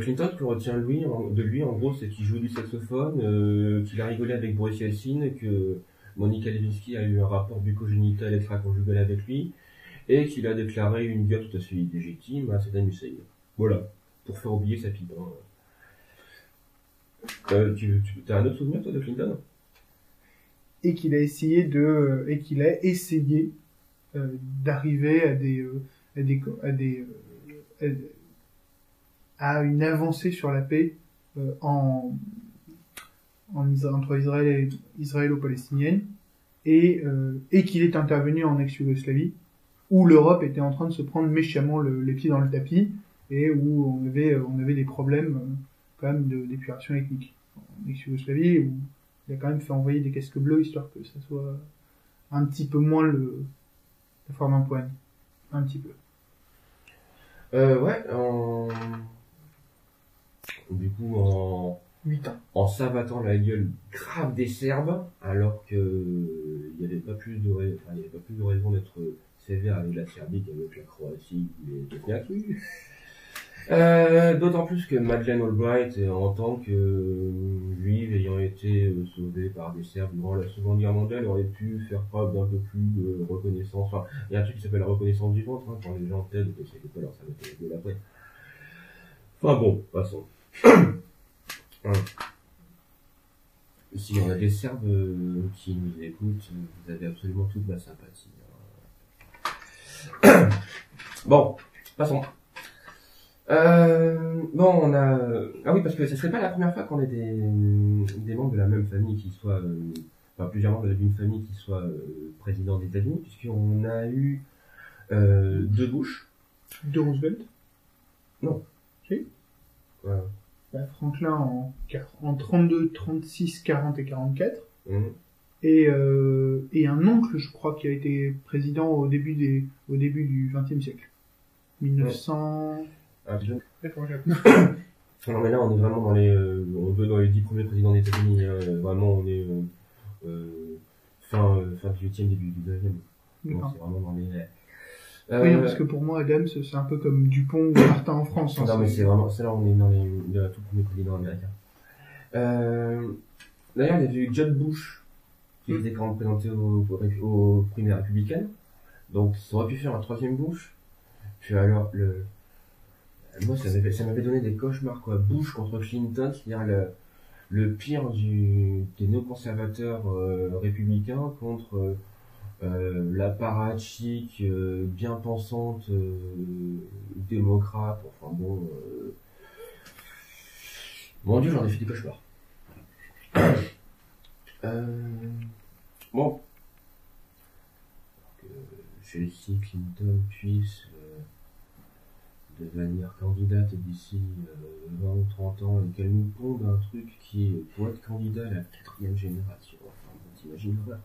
Clinton, ce qu'on retient de lui, en gros, c'est qu'il joue du saxophone, qu'il a rigolé avec Boris Yeltsin, que Monica Lewinsky a eu un rapport bucogénital extra-conjugal avec lui, et qu'il a déclaré une guerre tout à fait légitime à Saddam Hussein. Voilà, pour faire oublier sa pipe. Tu as un autre souvenir, toi, de Clinton? Et qu'il a essayé d'arriver à une avancée sur la paix entre israélo-palestinienne et qu'il est intervenu en ex-Yougoslavie où l'Europe était en train de se prendre méchamment les pieds dans le tapis et où on avait des problèmes quand même d'épuration ethnique en ex-Yougoslavie où il a quand même fait envoyer des casques bleus histoire que ça soit un petit peu moins la forme en poigne. Un petit peu. Ouais, du coup, 8 ans. en s'abattant la gueule grave des Serbes, alors que il n'y avait pas plus de raison d'être sévère avec la Serbie qu'avec la Croatie ou les Bosniaques. D'autant plus que Madeleine Albright, en tant que juive ayant été sauvée par des Serbes durant la Seconde Guerre mondiale, aurait pu faire preuve d'un peu plus de reconnaissance. Enfin, il y a un truc qui s'appelle la reconnaissance du ventre, hein, quand les gens t'aident, et c'est quoi, alors ça va être de l'après. Enfin bon, passons. Si on a des Serbes qui nous écoutent, vous avez absolument toute ma sympathie. Bon, passons. Bon, on a... Ah oui, parce que ce serait pas la première fois qu'on ait des membres de la même famille qui soient... Enfin, plusieurs membres d'une famille qui soient présidents des États-Unis, puisqu'on a eu 2 Bush. De Roosevelt. Non. Si. Voilà. Franklin en 32, 36, 40 et 44. Mmh. Et un oncle, je crois, qui a été président au début du XXe siècle. 1900... Ah, bien. Non, mais là, on est vraiment dans les 10 premiers présidents des États-Unis. Vraiment, on est fin du 8e, début du 9e. Donc, c'est vraiment dans les... Oui, non, parce que pour moi, Adams, c'est un peu comme Dupont ou Martin en France. Non, mais c'est vraiment... C'est là, on est dans les tout premiers présidents américains. D'ailleurs, il y avait eu Jeb Bush, qui était quand même présenté aux primaires républicaines. Donc, ça aurait pu faire un 3e Bush. Puis alors, moi, ça m'avait donné des cauchemars, quoi. Bush contre Clinton, c'est-à-dire le pire des néoconservateurs républicains contre l'apparatchik bien pensante démocrate. Enfin bon, mon Dieu, j'en ai fait des cauchemars. Bon, que Chelsea Clinton puisse devenir candidate d'ici 20 ou 30 ans et qu'elle nous pondre un truc qui est pour être candidat à la 4e génération. Enfin, t'imagines l'horreur.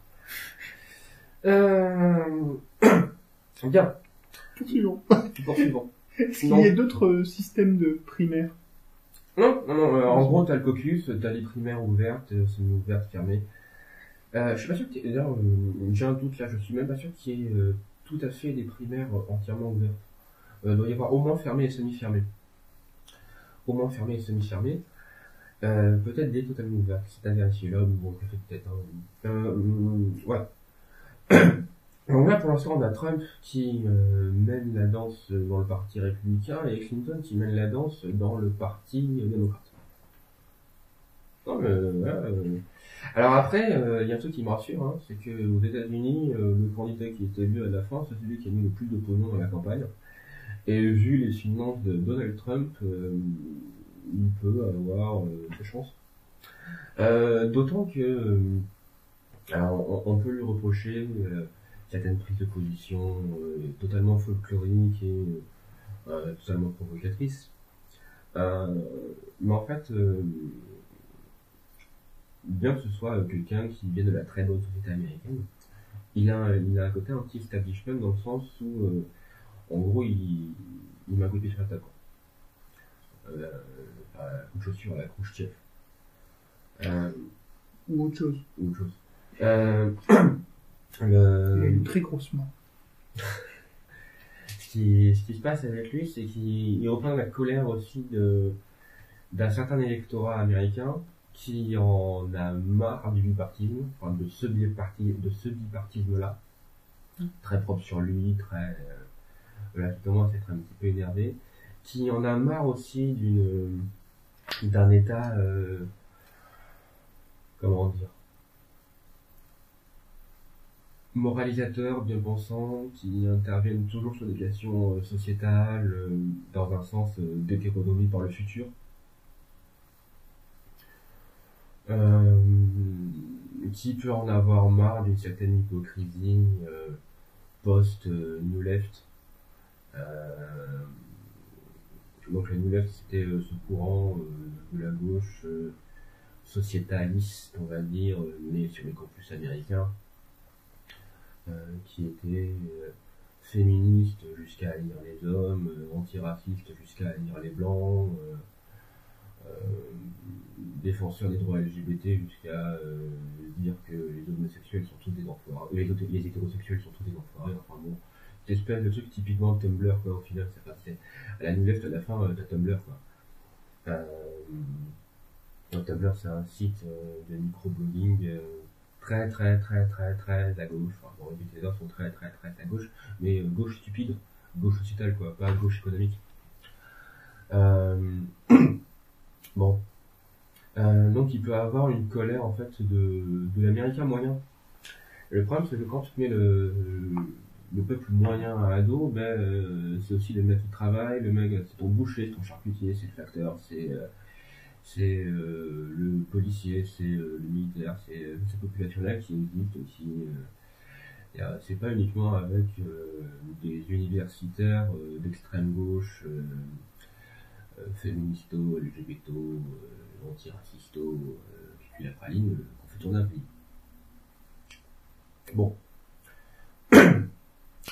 Bien. Poursuivons. Est-ce qu'il y a d'autres systèmes de primaires? Non. En gros, t'as le caucus, t'as les primaires ouvertes, semi-ouvertes, fermées. Je suis pas sûr que d'ailleurs, j'ai un doute là, je suis même pas sûr qu'il y ait tout à fait des primaires entièrement ouvertes. Il doit y avoir au moins fermé et semi-fermé. Au moins fermé et semi-fermé. Peut-être des totalement ouvertes. C'est à vérifier là, bon, peut-être. Ouais. Donc là, pour l'instant, on a Trump qui mène la danse dans le parti républicain et Clinton qui mène la danse dans le parti démocrate. Non, mais voilà. Alors après, il y a un truc qui me rassure, hein, c'est que aux États-Unis, le candidat qui est élu à la fin, c'est celui qui a mis le plus de pognon dans la campagne. Et vu les finances de Donald Trump, il peut avoir des chances. D'autant que, alors on peut lui reprocher certaines prises de position totalement folkloriques et totalement provocatrices. Mais en fait, bien que ce soit quelqu'un qui vient de la très bonne société américaine, il a un côté anti-establishment dans le sens où en gros, il m'a coupé sur la table. Un coup de chaussure à la Khrouchtchev. Ou autre chose. Il a une très grosse main. Ce qui se passe avec lui, c'est qu'il reprend la colère aussi d'un certain électorat américain qui en a marre du bipartisme, enfin de ce bipartisme-là, très propre sur lui, très... Voilà, qui commence à être un petit peu énervé, qui en a marre aussi d'un état, comment dire, moralisateur, bien pensant, qui interviennent toujours sur des questions sociétales, dans un sens d'hétéronomie par le futur. Qui peut en avoir marre d'une certaine hypocrisie post-New Left. Donc la New Left, c'était ce courant de la gauche sociétaliste, on va dire, né sur les campus américains, qui était féministe jusqu'à haïr les hommes, antiraciste jusqu'à haïr les blancs, défenseur des droits LGBT jusqu'à dire que les homosexuels sont tous des enfoirés, les hétérosexuels sont tous des enfoirés, enfin bon, cette espèce de truc typiquement Tumblr, quoi, au final, c'est à la nouvelle, à la fin, t'as Tumblr, quoi. Donc Tumblr, c'est un site de microblogging très à gauche, enfin bon, les utilisateurs sont très à gauche, mais gauche stupide, gauche sociétale, quoi, pas gauche économique. Bon. Donc il peut avoir une colère en fait de l'américain moyen. Le problème c'est que quand tu mets le peuple moyen à dos, c'est aussi le mec qui travaille, le mec c'est ton boucher, c'est ton charcutier, c'est le facteur, c'est le policier, c'est le militaire, c'est cette population-là qui existe aussi. C'est pas uniquement avec des universitaires d'extrême gauche, féministo, LGBTO, antiracisto, puis la praline, qu'on fait tourner un pays. Bon.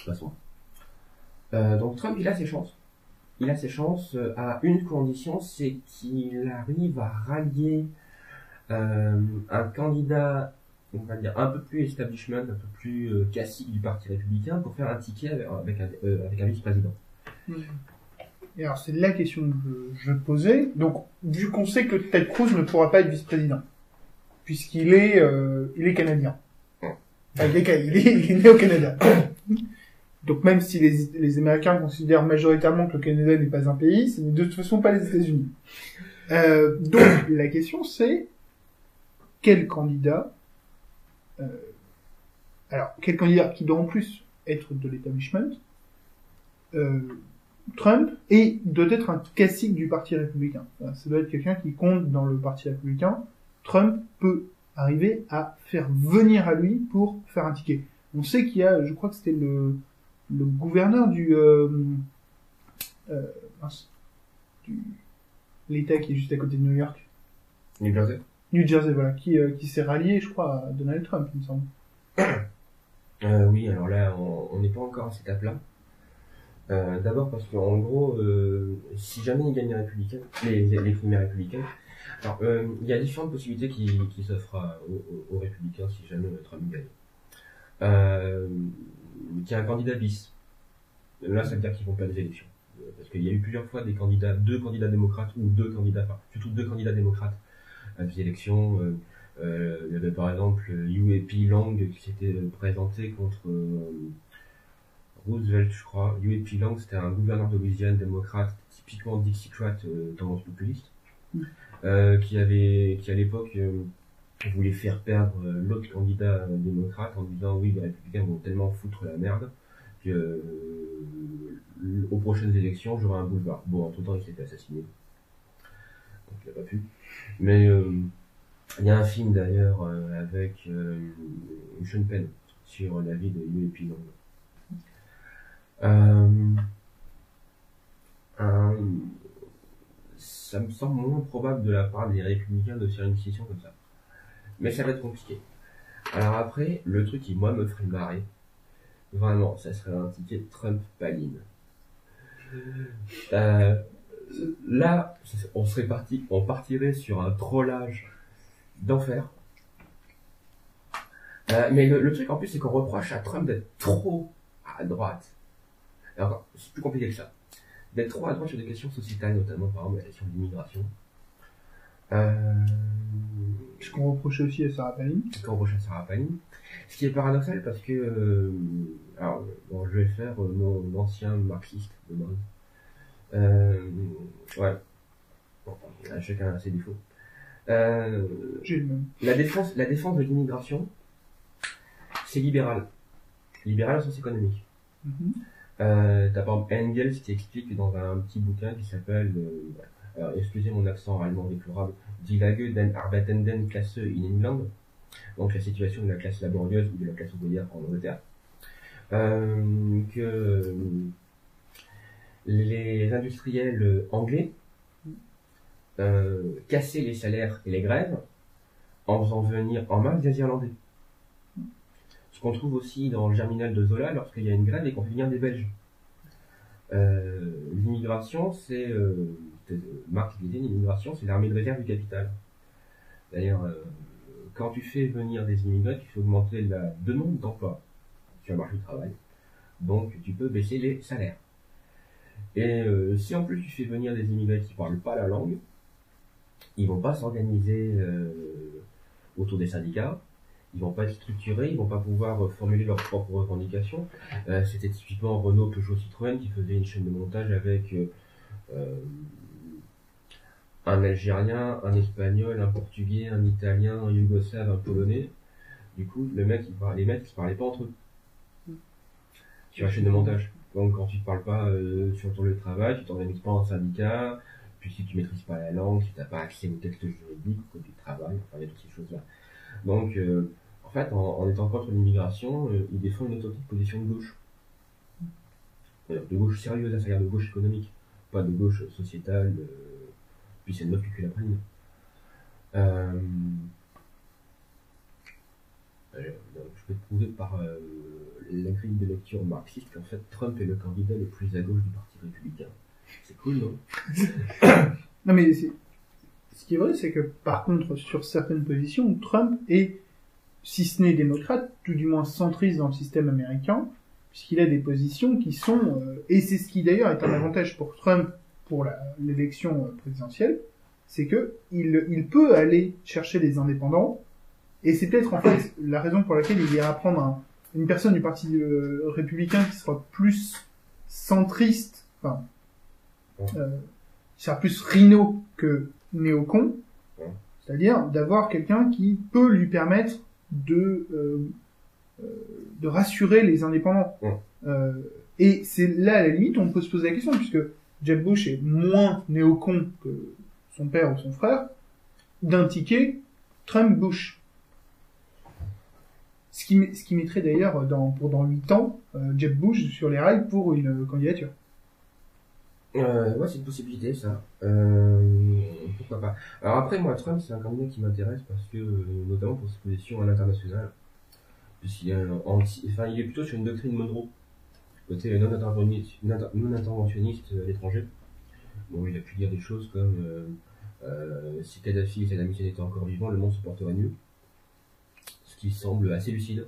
Passons. Donc Trump, il a ses chances. Il a ses chances à une condition, c'est qu'il arrive à rallier un candidat, on va dire, un peu plus establishment, un peu plus classique du Parti républicain pour faire un ticket avec un vice-président. Et alors, c'est la question que je posais. Donc, vu qu'on sait que Ted Cruz ne pourra pas être vice-président, puisqu'il est, il est canadien. Enfin, il est né au Canada. Donc, même si les Américains considèrent majoritairement que le Canada n'est pas un pays, ce n'est de toute façon pas les États-Unis. Donc, la question c'est, quel candidat qui doit en plus être de l'établissement, Trump, et doit être un classique du Parti républicain. Ça doit être quelqu'un qui compte dans le Parti républicain. Trump peut arriver à faire venir à lui pour faire un ticket. On sait qu'il y a, je crois que c'était le gouverneur du l'État qui est juste à côté de New York. New Jersey. New Jersey, voilà, qui s'est rallié, je crois, à Donald Trump, il me semble. Oui, alors là, on n'est pas encore à cette étape-là. D'abord parce qu'en gros, si jamais il gagne les primaires républicaines, alors il y a différentes possibilités qui s'offrent aux républicains si jamais Trump gagne. Qu'il y a un candidat bis. Là, ça veut dire qu'ils vont perdre les élections. Parce qu'il y a eu plusieurs fois deux candidats démocrates, ou surtout deux candidats démocrates à des élections. Il y avait par exemple UAP Lang qui s'était présenté contre Roosevelt, je crois. UAP Lang, c'était un gouverneur de Louisiane démocrate, typiquement Dixiecrate, tendance populiste, qui à l'époque voulait faire perdre l'autre candidat démocrate en disant oui, les républicains vont tellement foutre la merde que aux prochaines élections j'aurai un boulevard. Bon, entre temps il s'est fait assassiner, donc il n'a pas pu. Mais il y a un film d'ailleurs avec Sean Penn sur la vie de UAP Lang. Ça me semble moins probable de la part des républicains de faire une décision comme ça. Mais ça va être compliqué. Alors après, le truc qui, moi, me ferait marrer, vraiment, ça serait un ticket Trump-Palin. Là, on partirait sur un trollage d'enfer. Mais le truc en plus, c'est qu'on reproche à Trump d'être trop à droite. Alors, c'est plus compliqué que ça. D'être trop à droite sur des questions sociétales, notamment par exemple la question de l'immigration. Ce qu'on reprochait aussi à Sarah Palin. Ce qui est paradoxal parce que, alors, bon, je vais faire mon ancien marxiste de base. Ouais. Bon, chacun a ses défauts. J'ai le même. La défense de l'immigration, c'est libéral. Libéral au sens économique. T'as par exemple Engels qui explique dans un petit bouquin qui s'appelle, excusez mon accent allemand déplorable, Die Lage den arbeitenden Klasse in England, donc la situation de la classe laborieuse ou de la classe ouvrière en Angleterre, que les industriels anglais cassaient les salaires et les grèves en faisant venir en masse des Irlandais. ce qu'on trouve aussi dans le Germinal de Zola lorsqu'il y a une grève et qu'on fait venir des Belges. L'immigration, Marx disait, l'immigration, c'est l'armée de réserve du capital. D'ailleurs, quand tu fais venir des immigrés, tu fais augmenter la demande d'emploi sur le marché du travail. Donc, tu peux baisser les salaires. Et si en plus tu fais venir des immigrés qui parlent pas la langue, ils vont pas s'organiser autour des syndicats, ils vont pas être structurés, ils vont pas pouvoir formuler leurs propres revendications. C'était typiquement Renault, Peugeot, Citroën qui faisait une chaîne de montage avec un Algérien, un Espagnol, un Portugais, un Italien, un Yougoslave, un Polonais. Du coup, les mecs ils parlaient pas entre eux sur la chaîne de montage. Donc quand tu ne parles pas sur ton lieu de travail, tu t'organises pas en syndicat, puis si tu maîtrises pas la langue, si tu n'as pas accès aux textes juridiques, au code du travail, enfin il y a toutes ces choses-là. Donc en fait, en étant contre l'immigration, il défend une authentique position de gauche. De gauche sérieuse, c'est-à-dire de gauche économique, pas de gauche sociétale, puis c'est une meuf qui cuit la praline. Je peux te prouver par la grille de lecture marxiste qu'en fait Trump est le candidat le plus à gauche du Parti républicain. C'est cool, non? Non mais ce qui est vrai, c'est que par contre, sur certaines positions, Trump est, si ce n'est démocrate, tout du moins centriste dans le système américain, puisqu'il a des positions qui sont... et c'est ce qui d'ailleurs est un avantage pour Trump pour l'élection présidentielle, c'est que il peut aller chercher des indépendants. Et c'est peut-être en fait la raison pour laquelle il ira prendre une personne du parti républicain qui sera plus centriste, enfin, qui sera plus rhino que néocon, c'est-à-dire d'avoir quelqu'un qui peut lui permettre de rassurer les indépendants. Et c'est là à la limite où on peut se poser la question, puisque Jeb Bush est moins néocon que son père ou son frère, d'un ticket Trump-Bush. Ce qui mettrait d'ailleurs dans 8 ans Jeb Bush sur les rails pour une candidature. Ouais, c'est une possibilité, ça. Pourquoi pas. Alors après, moi, Trump, c'est un candidat qui m'intéresse parce que, notamment pour sa position à l'international, puisqu'il il est plutôt sur une doctrine Monroe, côté non-interventionniste à l'étranger. Bon, il a pu dire des choses comme si Kadhafi et Saddam Hussein étaient encore vivants, le monde se porterait mieux. Ce qui semble assez lucide.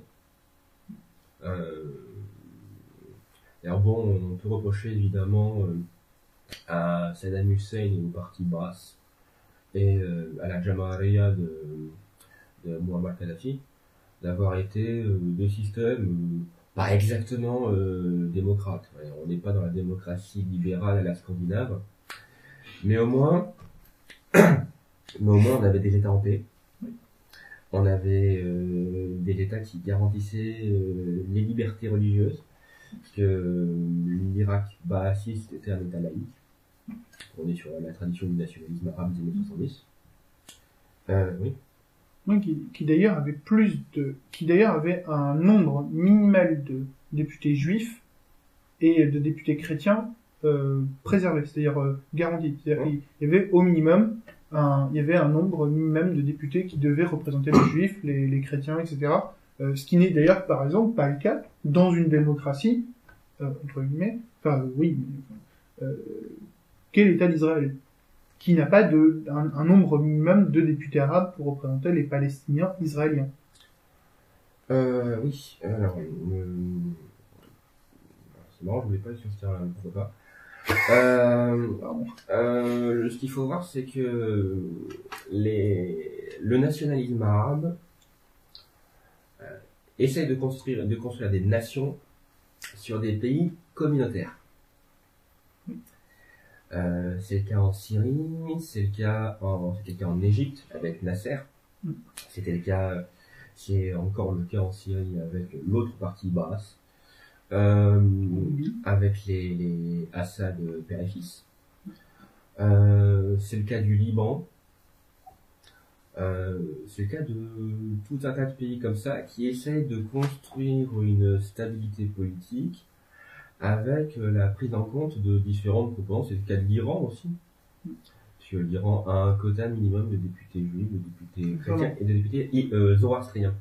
Alors bon, on peut reprocher évidemment à Saddam Hussein et au parti Baas et à la Jamahiriya de Muammar Kadhafi d'avoir été deux systèmes pas exactement démocrates. Ouais, on n'est pas dans la démocratie libérale à la scandinave, mais au moins on avait des États en paix. On avait des États qui garantissaient les libertés religieuses, parce que l'Irak baathiste était un État laïque. On est sur la tradition du nationalisme arabe des années 70. Oui. Qui d'ailleurs avait un nombre minimal de députés juifs et de députés chrétiens préservés, c'est-à-dire garantis. C'est-à-dire qu'il y avait au minimum un nombre minimum de députés qui devaient représenter les juifs, les chrétiens, etc. Ce qui n'est d'ailleurs, par exemple, pas le cas dans une démocratie, entre guillemets, qu'est l'État d'Israël, qui n'a pas un nombre minimum de députés arabes pour représenter les Palestiniens israéliens. Oui, alors, c'est marrant, je voulais pas aller sur ce terrain-là, pourquoi pas. Ce qu'il faut voir, c'est que le nationalisme arabe essaye de construire des nations sur des pays communautaires. C'est le cas en Syrie, c'est le cas en Égypte avec Nasser. C'est encore le cas en Syrie avec l'autre parti Baas. Avec les Assad père et fils. C'est le cas du Liban. C'est le cas de tout un tas de pays comme ça qui essayent de construire une stabilité politique avec la prise en compte de différentes composantes. C'est le cas de l'Iran aussi. Parce que l'Iran a un quota minimum de députés juifs, de députés chrétiens et de députés zoroastriens.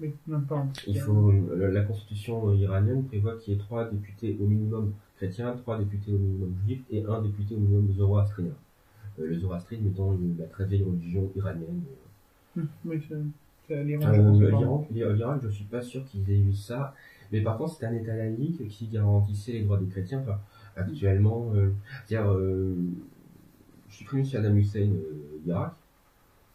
Oui, non, pardon. La constitution iranienne prévoit qu'il y ait 3 députés au minimum chrétiens, 3 députés au minimum juifs et 1 député au minimum zoroastrien. Le zoroastrisme étant la très vieille religion iranienne. Oui, c'est l'Iran. L'Iran, je suis pas sûr qu'ils aient eu ça, mais par contre c'est un État laïque qui garantissait les droits des chrétiens. Enfin, actuellement, supprimer Saddam Hussein d'Irak,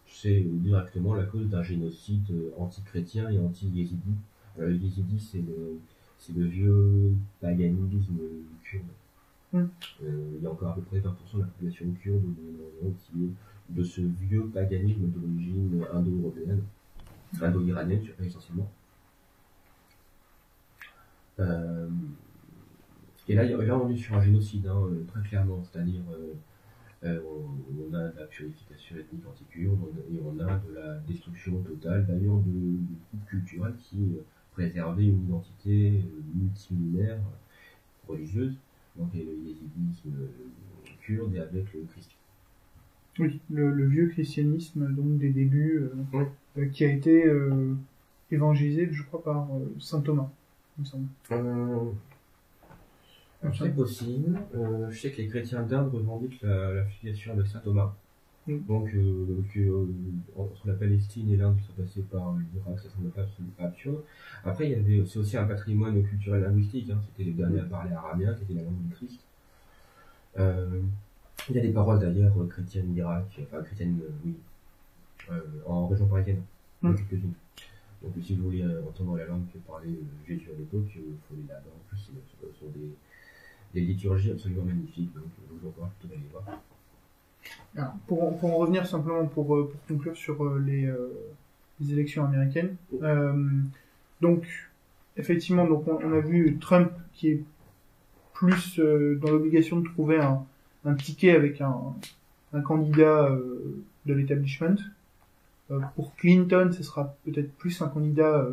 c'est directement la cause d'un génocide anti-chrétien et anti-yézidi. Le yézidi, c'est le vieux paganisme kurde. Il y a encore à peu près 20% de la population kurde qui est de ce vieux paganisme d'origine indo-européenne, indo-iranienne essentiellement. Et là, on est sur un génocide, très clairement, c'est-à-dire on a de la purification ethnique anti-kurde et on a de la destruction totale, d'ailleurs, de groupes culturels qui préservaient une identité multimillénaire religieuse, donc le yézidisme kurde et avec le christianisme. Oui, le vieux christianisme donc des débuts, qui a été évangélisé, je crois, par saint Thomas, il me semble. C'est possible. Je sais que les chrétiens d'Inde revendiquent la filiation avec saint Thomas. Donc, entre la Palestine et l'Inde, qui sont passés par l'Irak, ça semble pas absolument absurde. Après, c'est aussi un patrimoine culturel linguistique, c'était les derniers à parler araméen, qui était la langue du Christ. Il y a des paroles d'ailleurs chrétiennes d'Irak, enfin chrétiennes, en région parisienne, quelques-unes. Donc, si vous voulez entendre la langue que parlait Jésus à l'époque, il faut aller là-bas. En plus, ce sont des liturgies absolument magnifiques, donc je vous encourage plutôt d'aller voir. Alors, pour en revenir simplement pour conclure sur les élections américaines, donc effectivement donc on a vu Trump qui est plus dans l'obligation de trouver un ticket avec un candidat de l'establishment. Pour Clinton, ce sera peut-être plus un candidat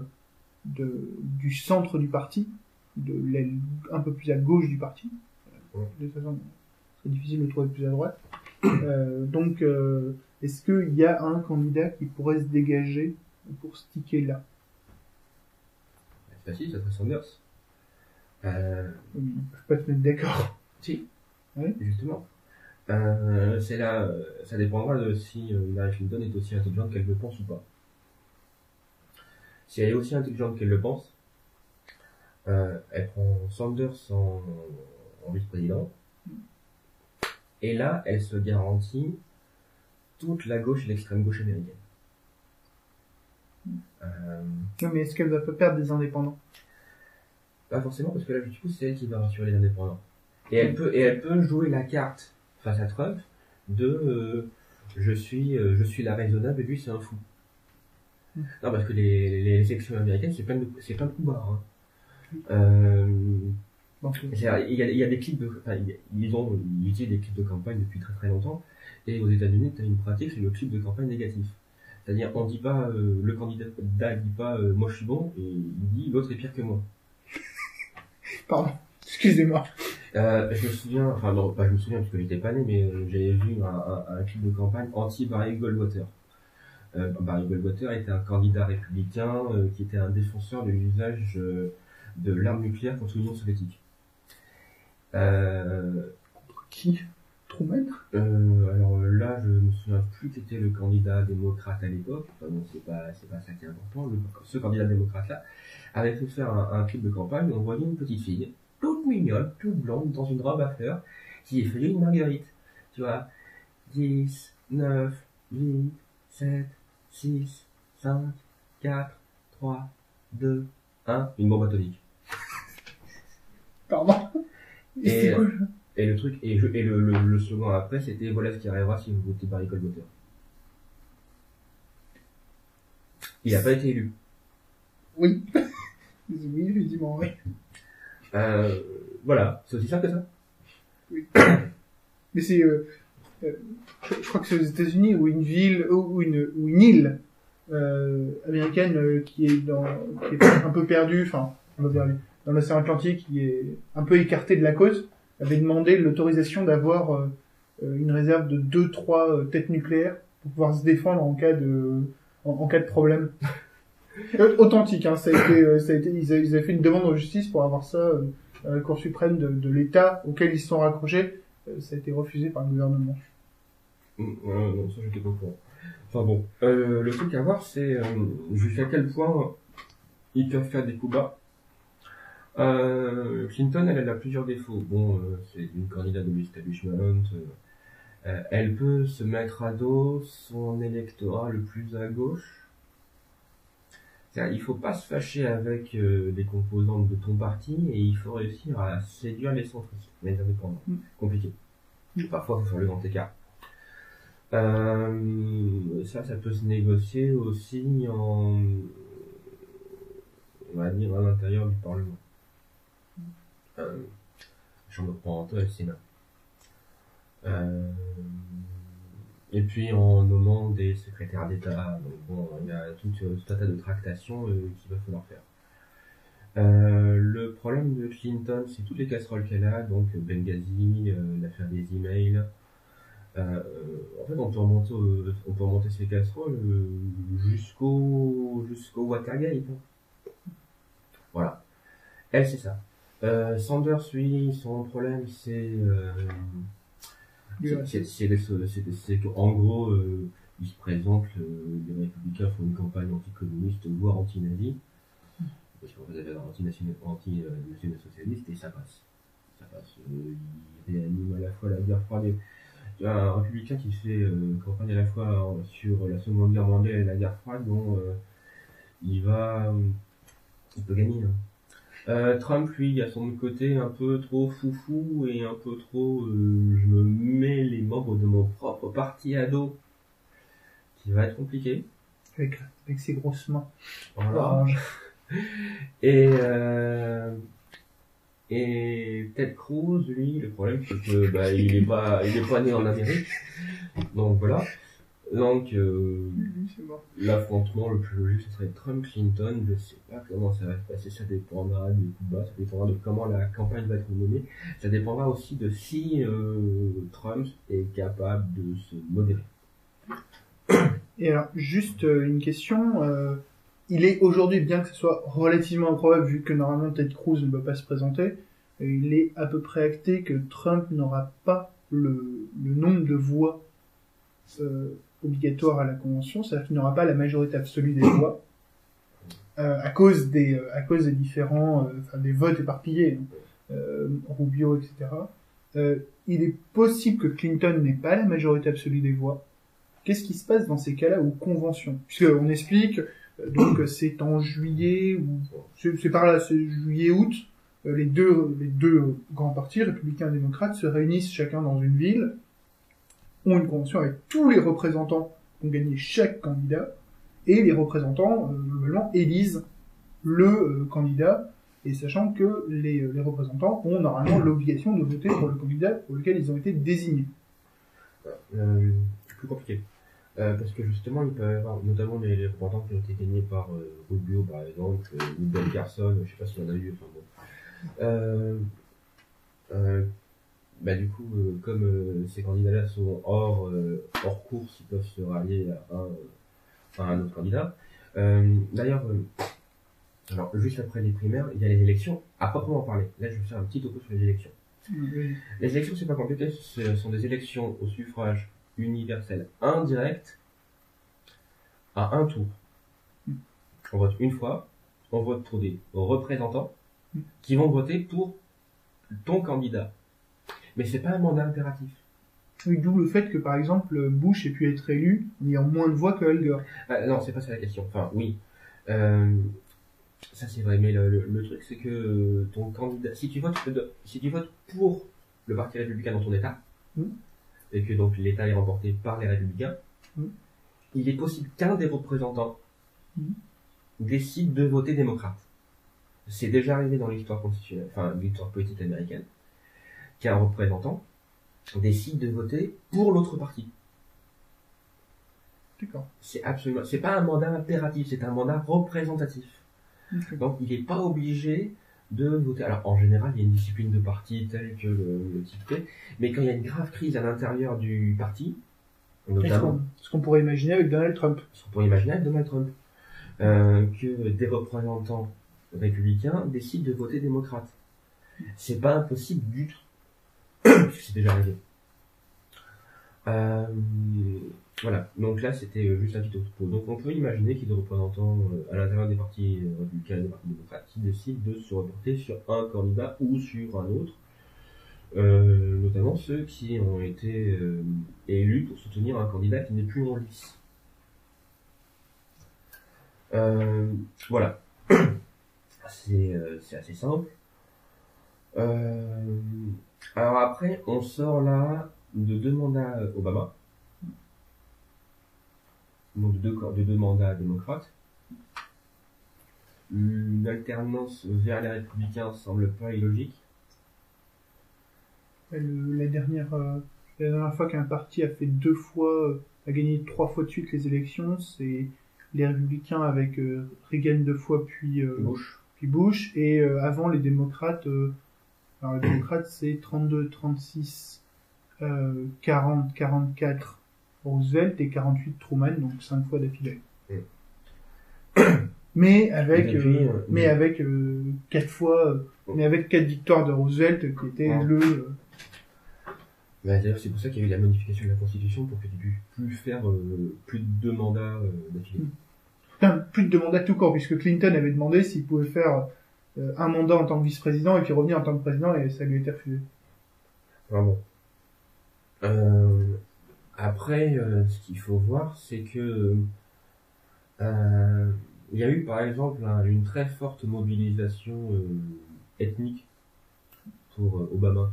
du centre du parti, de l'aile un peu plus à gauche du parti. De toute façon, c'est difficile de trouver plus à droite. Donc, est-ce qu'il y a un candidat qui pourrait se dégager pour ce ticket-là? C'est facile, ça serait Sanders. Je peux pas te mettre d'accord. Si, ouais. Justement. C'est là, ça dépendra de si Hillary Clinton est aussi intelligente qu'elle le pense ou pas. Si elle est aussi intelligente qu'elle le pense, elle prend Sanders en vice-président. Et là, elle se garantit toute la gauche et l'extrême gauche américaine. Non, mais est-ce qu'elle va pas perdre des indépendants? Pas forcément, parce que là, du coup, c'est elle qui va rassurer les indépendants. Et elle peut jouer la carte face à Trump de je suis la raisonnable et lui c'est un fou. Non, parce que les élections américaines, c'est plein de coups bas. Il y a des clips ils utilisent des clips de campagne depuis très très longtemps, et aux États-Unis, tu as une pratique, c'est le clip de campagne négatif. C'est-à-dire, on dit pas, le candidat dit pas, moi je suis bon, et il dit, l'autre est pire que moi. Pardon, excusez-moi. Je me souviens, enfin non, pas je me souviens parce que j'étais pas né, mais j'avais vu un clip de campagne anti-Barry Goldwater. Barry Goldwater était un candidat républicain qui était un défenseur de l'usage de l'arme nucléaire contre l'Union soviétique. Qui? Truman? Alors là, je me souviens plus qui était le candidat démocrate à l'époque. Enfin bon, c'est pas ça qui est important. Ce candidat démocrate-là avait fait faire un clip de campagne où on voyait une petite fille, toute mignonne, toute blonde, dans une robe à fleurs, qui effeuillait une marguerite. Tu vois, 10, 9, 8, 7, 6, 5, 4, 3, 2, 1, une bombe atomique. Pardon. Et le truc, et le slogan après, c'était voilà ce qui arrivera si vous votez Barry Goldwater. Il n'a pas été élu. Oui. Oui, effectivement, oui. Voilà, c'est aussi simple que ça. Oui. Mais c'est, je crois que c'est aux États-Unis ou une ville ou une île américaine qui est un peu perdue, enfin, on va dire dans l'océan Atlantique, qui est un peu écartée de la côte, avait demandé l'autorisation d'avoir une réserve de 2-3 têtes nucléaires pour pouvoir se défendre en cas de problème. Authentique, hein, ils avaient fait une demande en justice pour avoir ça à la Cour suprême de l'État auquel ils se sont raccrochés. Ça a été refusé par le gouvernement. Non, ça j'étais pas au courant. Enfin bon, le truc à voir, c'est jusqu'à quel point ils peuvent faire des coups bas. Clinton, elle a plusieurs défauts. Bon, c'est une candidate de l'establishment. Elle peut se mettre à dos son électorat le plus à gauche. C'est-à-dire, il faut pas se fâcher avec les composantes de ton parti et il faut réussir à séduire les centristes, les indépendants. Compliqué. Parfois, il faut faire le grand écart. Ça peut se négocier aussi on va dire, à l'intérieur du Parlement. Chambre représentante et le Sénat. Et puis en nommant des secrétaires d'État. Donc bon, il y a tout un tas de tractations qu'il va falloir faire. Le problème de Clinton, c'est toutes les casseroles qu'elle a, donc Benghazi, l'affaire des emails. En fait, on peut remonter ces casseroles jusqu'au Watergate. Voilà. Elle, c'est ça. Sanders, lui, son problème, c'est qu'en gros, il se présente, les républicains font une campagne anticommuniste, voire anti-nazi, parce qu'en fait, ils avaient anti-national-socialiste, et ça passe. Il réanime à la fois la guerre froide. Il y a un républicain qui fait campagne à la fois sur la Seconde Guerre mondiale et la guerre froide, dont il peut gagner. Trump, lui, a son côté un peu trop foufou et un peu trop je me mets les membres de mon propre parti à dos, qui va être compliqué. Avec ses grosses mains. Voilà. Et Ted Cruz, lui, le problème c'est que il est pas né en Amérique. Donc voilà. Donc l'affrontement le plus logique ce serait Trump-Clinton. Je sais pas comment ça va se passer, ça dépendra des coups bas, ça dépendra de comment la campagne va être menée, ça dépendra aussi de si Trump est capable de se modérer. Et alors, juste une question, il est aujourd'hui, bien que ce soit relativement improbable, vu que normalement Ted Cruz ne peut pas se présenter, il est à peu près acté que Trump n'aura pas le nombre de voix obligatoire à la convention, c'est-à-dire qu'il n'aura pas la majorité absolue des voix, à cause des différents, des votes éparpillés, Rubio, etc. Il est possible que Clinton n'ait pas la majorité absolue des voix. Qu'est-ce qui se passe dans ces cas-là aux conventions? Puisqu'on explique, donc c'est en juillet, ou c'est par là, c'est juillet-août, les deux grands partis, républicains et démocrates, se réunissent chacun dans une ville, ont une convention avec tous les représentants qui ont gagné chaque candidat, et les représentants, globalement, élisent le candidat, et sachant que les représentants ont normalement l'obligation de voter pour le candidat pour lequel ils ont été désignés. Plus compliqué. Parce que justement, il peut y avoir notamment les représentants qui ont été gagnés par Rubio, par exemple, ou Ben Carson, je sais pas si on a vu, enfin bon. Du coup, comme ces candidats-là sont hors course, ils peuvent se rallier à un autre candidat. D'ailleurs, alors juste après les primaires, il y a les élections, à proprement parler. Là, je vais faire un petit topo sur les élections. Oui. Les élections, c'est pas compliqué, ce sont des élections au suffrage universel indirect à un tour. On vote une fois, on vote pour des représentants qui vont voter pour ton candidat. Mais c'est pas un mandat impératif. Oui, d'où le fait que, par exemple, Bush ait pu être élu en ayant moins de voix que Al Gore. Non, c'est pas ça la question. Enfin, oui. Ça c'est vrai, mais le truc c'est que ton candidat, si tu votes pour le parti républicain dans ton état, et que donc l'état est remporté par les républicains, il est possible qu'un des représentants décide de voter démocrate. C'est déjà arrivé dans l'histoire constitutionnelle, enfin l'histoire politique américaine, qu'un représentant décide de voter pour l'autre parti. D'accord. C'est pas un mandat impératif, c'est un mandat représentatif. Okay. Donc il n'est pas obligé de voter. Alors en général, il y a une discipline de parti telle que le type fait, mais quand il y a une grave crise à l'intérieur du parti, notamment ce qu'on pourrait imaginer avec Donald Trump. que des représentants républicains décident de voter démocrate. C'est pas impossible du tout, puisque c'est déjà arrivé. Voilà, donc là c'était juste un petit topo. Donc on peut imaginer qu'il y ait des représentants à l'intérieur des partis républicains et des partis démocrates qui décident de se reporter sur un candidat ou sur un autre, notamment ceux qui ont été élus pour soutenir un candidat qui n'est plus en lice. Voilà, c'est assez simple. Alors après, on sort là de 2 mandats Obama, donc de deux mandats démocrates. Une alternance vers les républicains semble pas illogique. La dernière fois qu'un parti a fait 2 fois, a gagné 3 fois de suite les élections, c'est les républicains avec Reagan 2 fois puis Bush, et avant les démocrates, alors les démocrates c'est 32, 36, 40, 44 Roosevelt et 48 Truman, donc 5 fois d'affilée. Mais avec 4 fois, mais avec 4 victoires de Roosevelt qui était D'ailleurs, c'est pour ça qu'il y a eu la modification de la Constitution pour que tu puisses plus faire plus de 2 mandats d'affilée. Enfin, plus de 2 mandats tout court, puisque Clinton avait demandé s'il pouvait faire un mandat en tant que vice-président et puis revenir en tant que président, et ça lui a été refusé. Vraiment. Après, ce qu'il faut voir, c'est que il y a eu par exemple une très forte mobilisation ethnique pour Obama.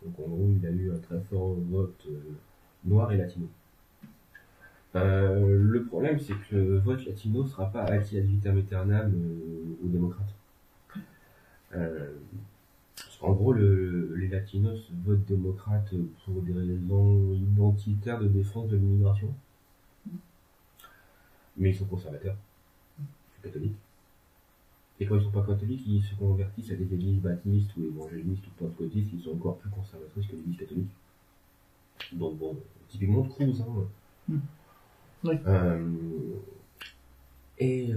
Donc en gros, il a eu un très fort vote noir et latino. Le problème, c'est que le vote latino ne sera pas acquis ad vitam aeternam aux démocrates. En gros, les latinos votent démocrates pour des raisons identitaires de défense de l'immigration. Mais ils sont conservateurs. Ils sont catholiques. Et quand ils sont pas catholiques, ils se convertissent à des églises baptistes ou évangélistes ou pentecôtistes qui sont encore plus conservatrices que l'église catholique. Donc bon, typiquement de Cruz, hein. Oui. Et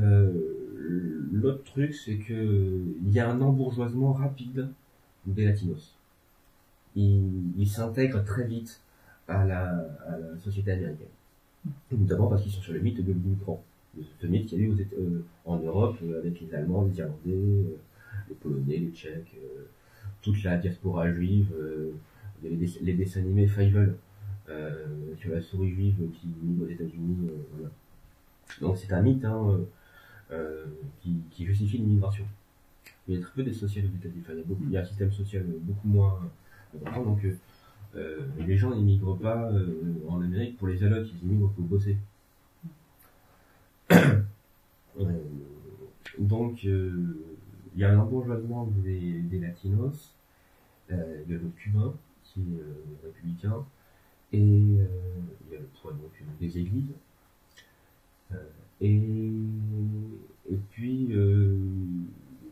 l'autre truc, c'est que il y a un embourgeoisement rapide des latinos. Ils s'intègrent très vite à la société américaine. Notamment parce qu'ils sont sur le mythe de l'immigrant. Ce mythe qu'il y a eu en Europe avec les Allemands, les Irlandais, les Polonais, les Tchèques, toute la diaspora juive, les dessins animés Fievel, sur la souris juive qui migre aux États-Unis. Voilà. Donc c'est un mythe qui justifie l'immigration. Il y a très peu des sociales aux États-Unis. Enfin, il y a un système social beaucoup moins important, donc les gens n'immigrent pas en Amérique pour les allocs, ils immigrent pour bosser. Donc il y a un embourgeoisement des latinos, de l'autre cubain qui est républicain, et il y a le poids donc des églises, et puis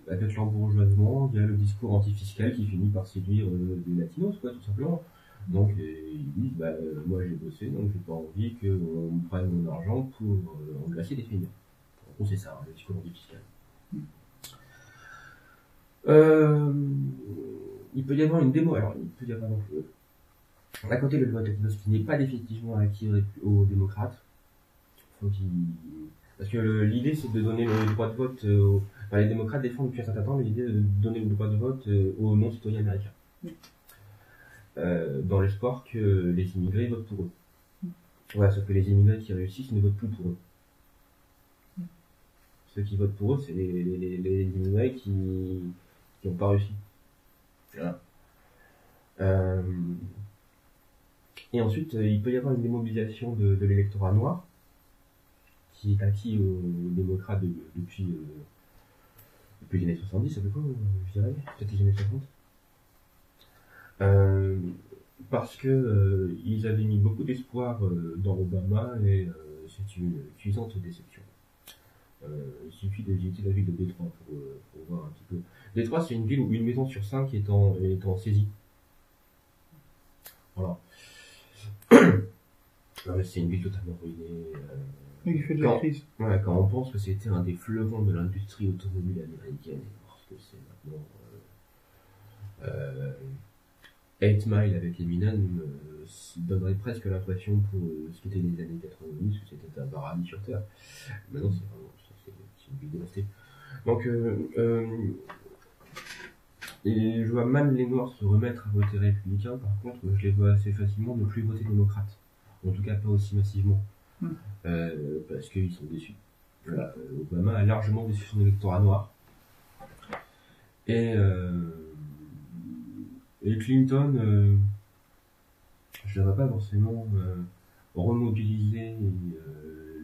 avec l'embourgeoisement, il y a le discours antifiscal qui finit par séduire des latinos, quoi, tout simplement. Donc ils disent, moi j'ai bossé, donc j'ai pas envie qu'on me prenne mon argent pour en glacer des films. En gros c'est ça, le discours antifiscal. Il peut y avoir une démo, alors il peut y avoir donc d'un côté le vote latinos qui n'est pas définitivement acquis aux démocrates. Parce que l'idée c'est de donner le droit de vote les démocrates défendent depuis un certain temps l'idée de donner le droit de vote aux non-citoyens américains. Dans l'espoir que les immigrés votent pour eux. Voilà, sauf que les immigrés qui réussissent ne votent plus pour eux. Ceux qui votent pour eux, c'est les immigrés qui n'ont pas réussi. Voilà. Et ensuite, il peut y avoir une démobilisation de l'électorat noir, qui est acquis aux démocrates depuis les années 70, à peu près, je dirais, peut-être les années 60. Parce que ils avaient mis beaucoup d'espoir dans Obama et c'est une cuisante déception. Il suffit de visiter la ville de Détroit pour voir un petit peu. Détroit, c'est une ville où une maison sur 5 est en saisie. Voilà. C'est une ville totalement ruinée. Oui, il fait de la crise. Ouais, quand on pense que c'était un des fleurons de l'industrie automobile américaine, parce que c'est maintenant 8 Mile avec Eminem donnerait presque l'impression pour ce qu'étaient les années 90, que c'était un paradis sur Terre. Maintenant, c'est vraiment c'est une ville dévastée. Donc, et je vois mal les Noirs se remettre à voter républicain. Par contre, je les vois assez facilement ne plus voter démocrate. En tout cas, pas aussi massivement. Parce qu'ils sont déçus. Obama a largement déçu son électorat noir. Et Clinton, je ne vais pas forcément remobiliser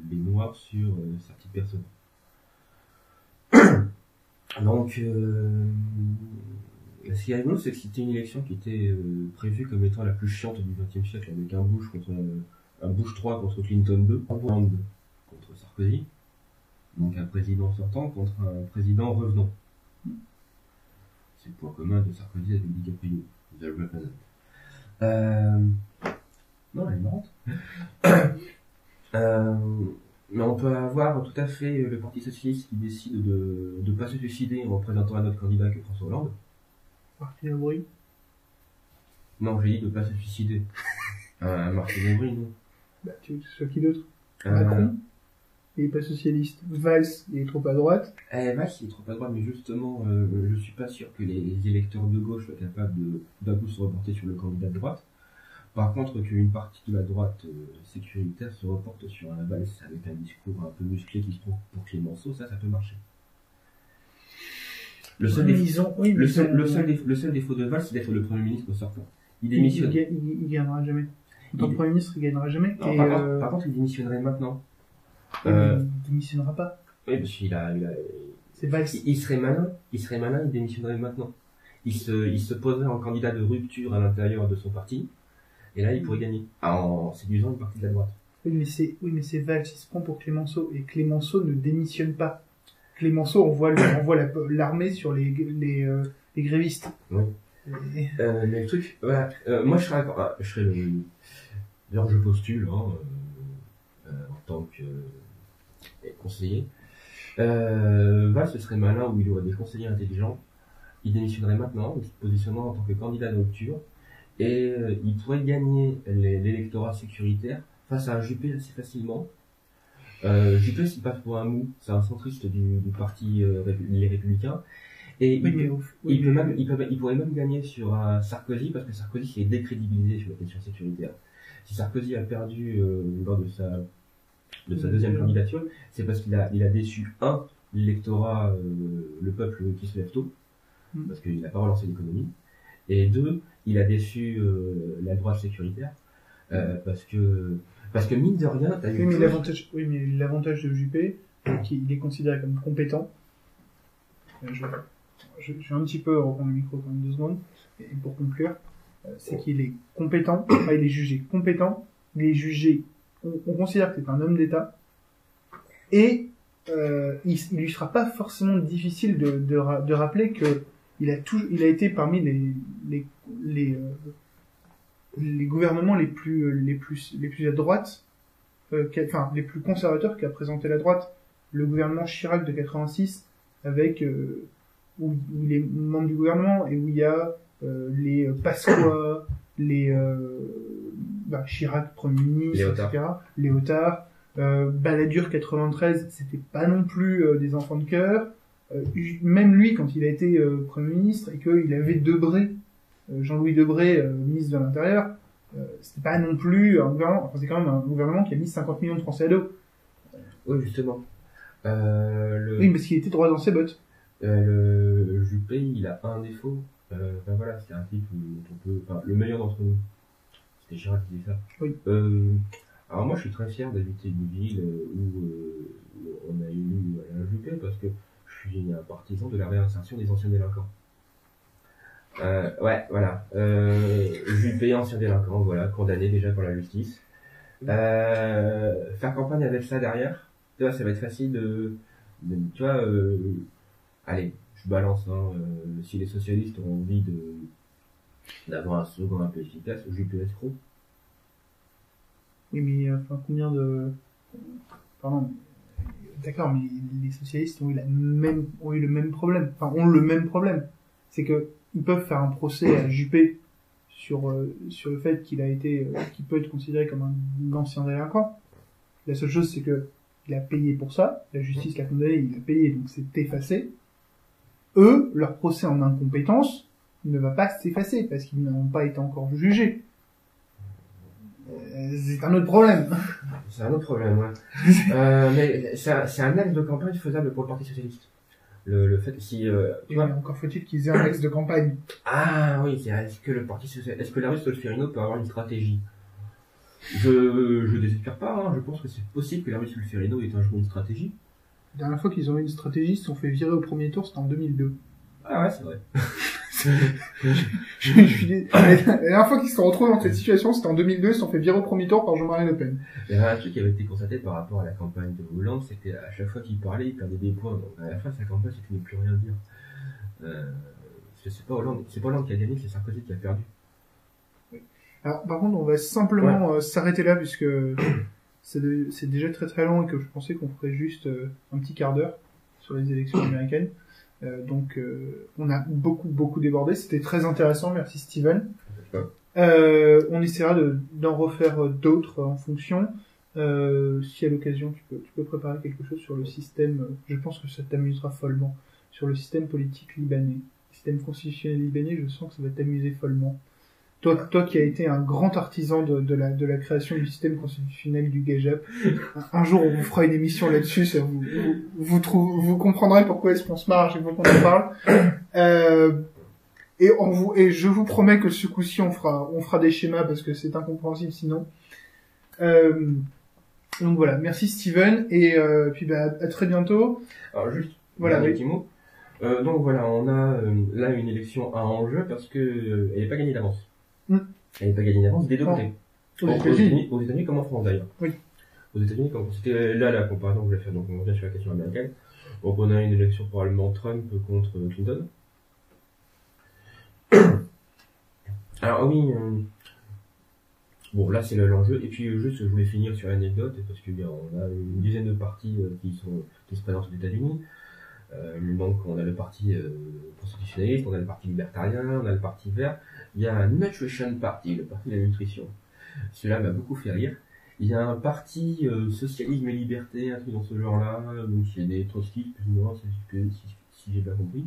les Noirs sur certaines personnes. Donc, ce qui est rigolo, c'est que c'était une élection qui était prévue comme étant la plus chiante du XXe siècle, avec un Bush 3 contre Clinton 2, contre Sarkozy, donc un président sortant contre un président revenant. C'est le point commun de Sarkozy avec DiCaprio, The Revenant. Non, elle est marrante. Mais on peut avoir tout à fait le Parti Socialiste qui décide de ne pas se suicider en présentant un autre candidat que François Hollande. Martin Aubry. Non, j'ai dit de ne pas se suicider. Martin Aubry, non. Bah, tu veux que ce soit qui d'autre Macron, il est pas socialiste. Valls, il est trop à droite. Valls, il est trop à droite, mais justement, je suis pas sûr que les électeurs de gauche soient capables d'un coup se reporter sur le candidat de droite. Par contre, qu'une partie de la droite sécuritaire se reporte sur un Valls avec un discours un peu musclé qui se trouve pour Clémenceau, ça peut marcher. Le seul défaut de Valls, c'est d'être le Premier ministre sortant. Il démissionne. Il gagnera jamais. En tant que Premier ministre, il gagnera jamais. Non, par contre, il démissionnerait maintenant. Il démissionnera pas. Oui, parce qu'il c'est Valls. Il serait malin, il démissionnerait maintenant. Il se poserait en candidat de rupture à l'intérieur de son parti. Et là, il pourrait gagner, en séduisant une partie de la droite. Oui, mais c'est Valls, il se prend pour Clémenceau, et Clémenceau ne démissionne pas. Clémenceau envoie l'armée sur les grévistes. Oui. Mais le truc, voilà, moi je serais d'ailleurs je postule, en tant que conseiller. Valls, ce serait malin où il aurait des conseillers intelligents. Il démissionnerait maintenant, il se positionnerait en tant que candidat de rupture. Et il pourrait gagner l'électorat sécuritaire face à un Juppé assez facilement. Juppé, s'il passe pour un mou, c'est un centriste du parti Les Républicains. Et il pourrait même gagner sur un Sarkozy, parce que Sarkozy s'est décrédibilisé sur la question sécuritaire. Si Sarkozy a perdu lors de sa deuxième candidature, c'est parce qu'il a déçu, l'électorat, le peuple qui se lève tôt, parce qu'il n'a pas relancé l'économie. Et 2, il a déçu la droite sécuritaire parce que mine de rien, t'as mais l'avantage de Juppé, qu'il est considéré comme compétent. Je vais un petit peu reprendre le micro quand même 2 secondes, et pour conclure, c'est qu'il est compétent, il est jugé compétent, il est jugé, on considère que c'est un homme d'État, et il lui sera pas forcément difficile de rappeler que il a été parmi les gouvernements les plus à droite, les plus conservateurs qu'a présenté la droite. Le gouvernement Chirac de 86, avec où il est membre du gouvernement et où il y a les Pasqua, Chirac Premier ministre, etc. Léotard, Balladur 93, c'était pas non plus des enfants de cœur. Même lui, quand il a été Premier ministre et qu'il avait Debré, Jean-Louis Debré, ministre de l'Intérieur, c'était pas non plus un gouvernement, c'est quand même un gouvernement qui a mis 50 millions de Français à dos. Oui, justement. Oui, parce qu'il était droit dans ses bottes. Le Juppé, il a un défaut. Voilà, c'était un type le meilleur d'entre nous. C'était Chirac qui disait ça. Oui. Alors moi, je suis très fier d'habiter une ville où on a élu Alain Juppé parce que je suis un partisan de la réinsertion des anciens délinquants. Voilà. Juppé, ancien délinquant, voilà, condamné déjà par la justice. Faire campagne avec ça derrière, tu vois, ça va être facile tu vois, allez, je balance, si les socialistes ont envie d'avoir un slogan un peu efficace, Juppé escroc. Oui, mais pardon, d'accord, mais les socialistes ont eu le même problème. Enfin, ont le même problème. C'est que ils peuvent faire un procès à Juppé sur le fait qu'il peut être considéré comme un ancien délinquant. La seule chose, c'est que il a payé pour ça. La justice l'a condamné, il a payé, donc c'est effacé. Eux, leur procès en incompétence ne va pas s'effacer parce qu'ils n'ont pas été encore jugés. C'est un autre problème. C'est un autre problème, ouais. Mais c'est un axe de campagne faisable pour le Parti Socialiste. Le fait que si... tu vois, encore faut-il qu'ils aient un axe de campagne. Ah oui, est-ce que le Parti Socialiste... Est-ce que Larry Solferino peut avoir une stratégie? Je désespère pas, hein. Je pense que c'est possible que Larry Solferino ait un jour une stratégie. La dernière fois qu'ils ont eu une stratégie, ils se sont fait virer au premier tour, c'était en 2002. Ah ouais, c'est vrai. La dernière fois qu'ils se sont retrouvés dans cette situation, c'était en 2002, ils se sont fait virer au premier tour par Jean-Marie Le Pen. Il y avait un truc qui avait été constaté par rapport à la campagne de Hollande, c'était à chaque fois qu'il parlait, il perdait des points. Donc à la fin de sa campagne, c'était ne plus rien dire. C'est pas Hollande qui a gagné, c'est Sarkozy qui a perdu. Alors, par contre, on va simplement s'arrêter là, puisque c'est déjà très très long et que je pensais qu'on ferait juste un petit quart d'heure sur les élections américaines. Donc, on a beaucoup débordé. C'était très intéressant. Merci Steven. On essaiera d'en refaire d'autres en fonction. Si à l'occasion tu peux préparer quelque chose sur le système, je pense que ça t'amusera follement, sur le système politique libanais, le système constitutionnel libanais. Je sens que ça va t'amuser follement. Toi qui as été un grand artisan de la création du système constitutionnel du Gejap, un jour on vous fera une émission là-dessus, vous comprendrez pourquoi est-ce qu'on se marre à chaque fois qu'on en parle. Et je vous promets que ce coup-ci on fera des schémas parce que c'est incompréhensible sinon. Donc voilà, merci Steven et puis à très bientôt. Alors juste voilà, un petit mot. Donc voilà, on a là une élection à enjeu parce que elle n'est pas gagnée d'avance. Elle n'est pas gagnée d'avance des deux côtés. Aux États-Unis comme en France d'ailleurs. Oui. Aux États-Unis, c'était là la comparaison que je voulais faire. Donc on revient sur la question américaine. Donc on a une élection probablement Trump contre Clinton. Alors oui. Bon, là, c'est l'enjeu. Et puis, juste, je voulais finir sur l'anecdote, parce qu'on a une dizaine de partis qui se présentent aux États-Unis. Donc, on a le parti constitutionnaliste, on a le parti libertarien, on a le parti vert. Il y a un Nutrition Party, le parti de la nutrition. Celui-là m'a beaucoup fait rire. Il y a un parti socialisme et liberté, un truc dans ce genre-là. Donc, il y a des trotskistes, plus ou moins, si j'ai bien compris.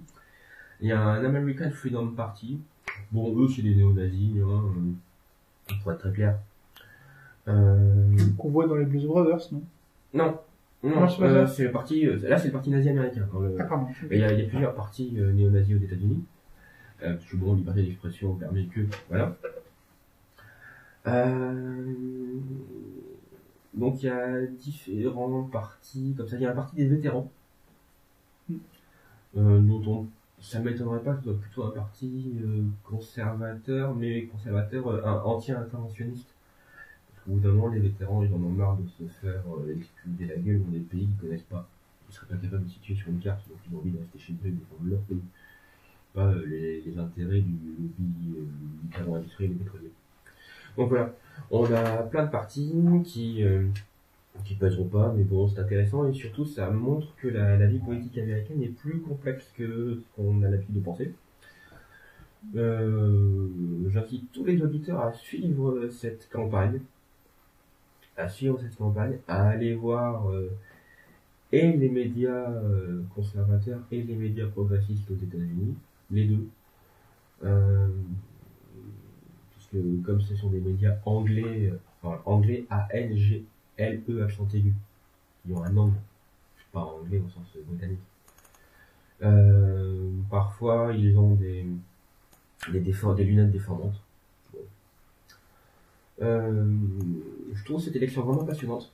Il y a un American Freedom Party. Bon, eux, c'est des néo-nazis, hein. Pour être très clair. Qu'on voit dans les Blues Brothers, non? Non, c'est le parti. Là, c'est le parti nazi américain. Pardon. Il y a plusieurs partis néo-nazis aux États-Unis. Parce que bon, liberté d'expression permet que. Voilà. Donc, il y a différents partis. Comme ça, il y a un parti des vétérans. Ça m'étonnerait pas que ce soit plutôt un parti conservateur, mais conservateur anti-interventionniste. Parce qu'au bout d'un moment, les vétérans, ils en ont marre de se faire expulser la gueule dans des pays qu'ils connaissent pas. Ils seraient pas capables de se situer sur une carte, donc ils ont envie de rester chez eux et de défendre leur pays. Pas les intérêts du lobby du carbone industriel et pétrolier. Donc voilà, on a plein de partis qui pèseront pas, mais bon, c'est intéressant et surtout ça montre que la vie politique américaine est plus complexe que ce qu'on a l'habitude de penser. J'incite tous les auditeurs à suivre cette campagne, à aller voir et les médias conservateurs et les médias progressistes aux États-Unis, les deux. Puisque comme ce sont des médias anglais, anglais A-N-G-L-E accent aigu, qui ont un angle, pas anglais au sens britannique. Parfois, ils ont des lunettes déformantes. Bon. Je trouve cette élection vraiment passionnante.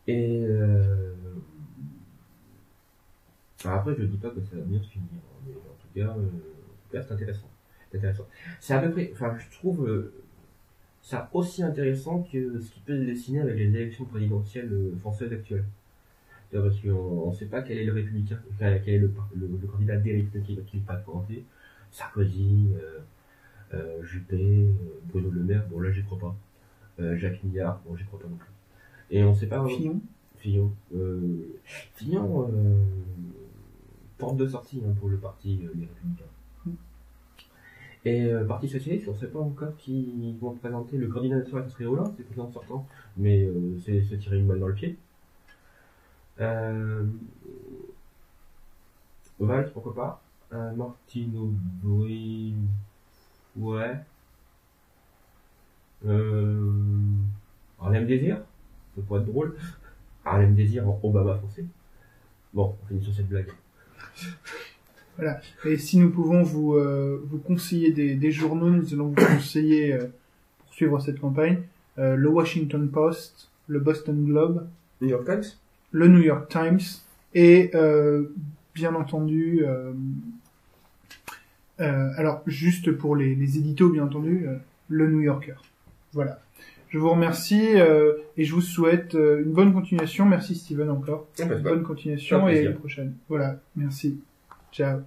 Et après, je ne dis pas que ça va bien se finir, mais en tout cas, c'est intéressant. C'est à peu près, je trouve ça aussi intéressant que ce qui peut se dessiner avec les élections présidentielles françaises actuelles. Parce qu'on ne sait pas quel est le républicain, quel est le candidat des républicains qui va présenter. Sarkozy, Juppé, Bruno Le Maire, bon là j'y crois pas. Jacques Millard, bon j'y crois pas non plus. Et on sait pas... Fillon. Fillon. Fillon, porte de sortie hein, pour le parti des Républicains. Et parti socialiste, on ne sait pas encore qui vont présenter le candidat national, ça serait Hollande, c'est le président sortant, mais c'est se tirer une balle dans le pied. Valls, pourquoi pas. Martine Aubry, ouais. Harlem Désir, ça pourrait être drôle. Harlem Désir en Obama français. Bon, on finit sur cette blague. Voilà. Et si nous pouvons vous conseiller des journaux, nous allons vous conseiller, pour suivre cette campagne, le Washington Post, le Boston Globe, New York Times, le New York Times, et bien entendu, alors juste pour les éditos, bien entendu, le New Yorker. Voilà. Je vous remercie et je vous souhaite une bonne continuation. Merci Steven encore. Bonne continuation et à la prochaine. Voilà. Merci. Ciao.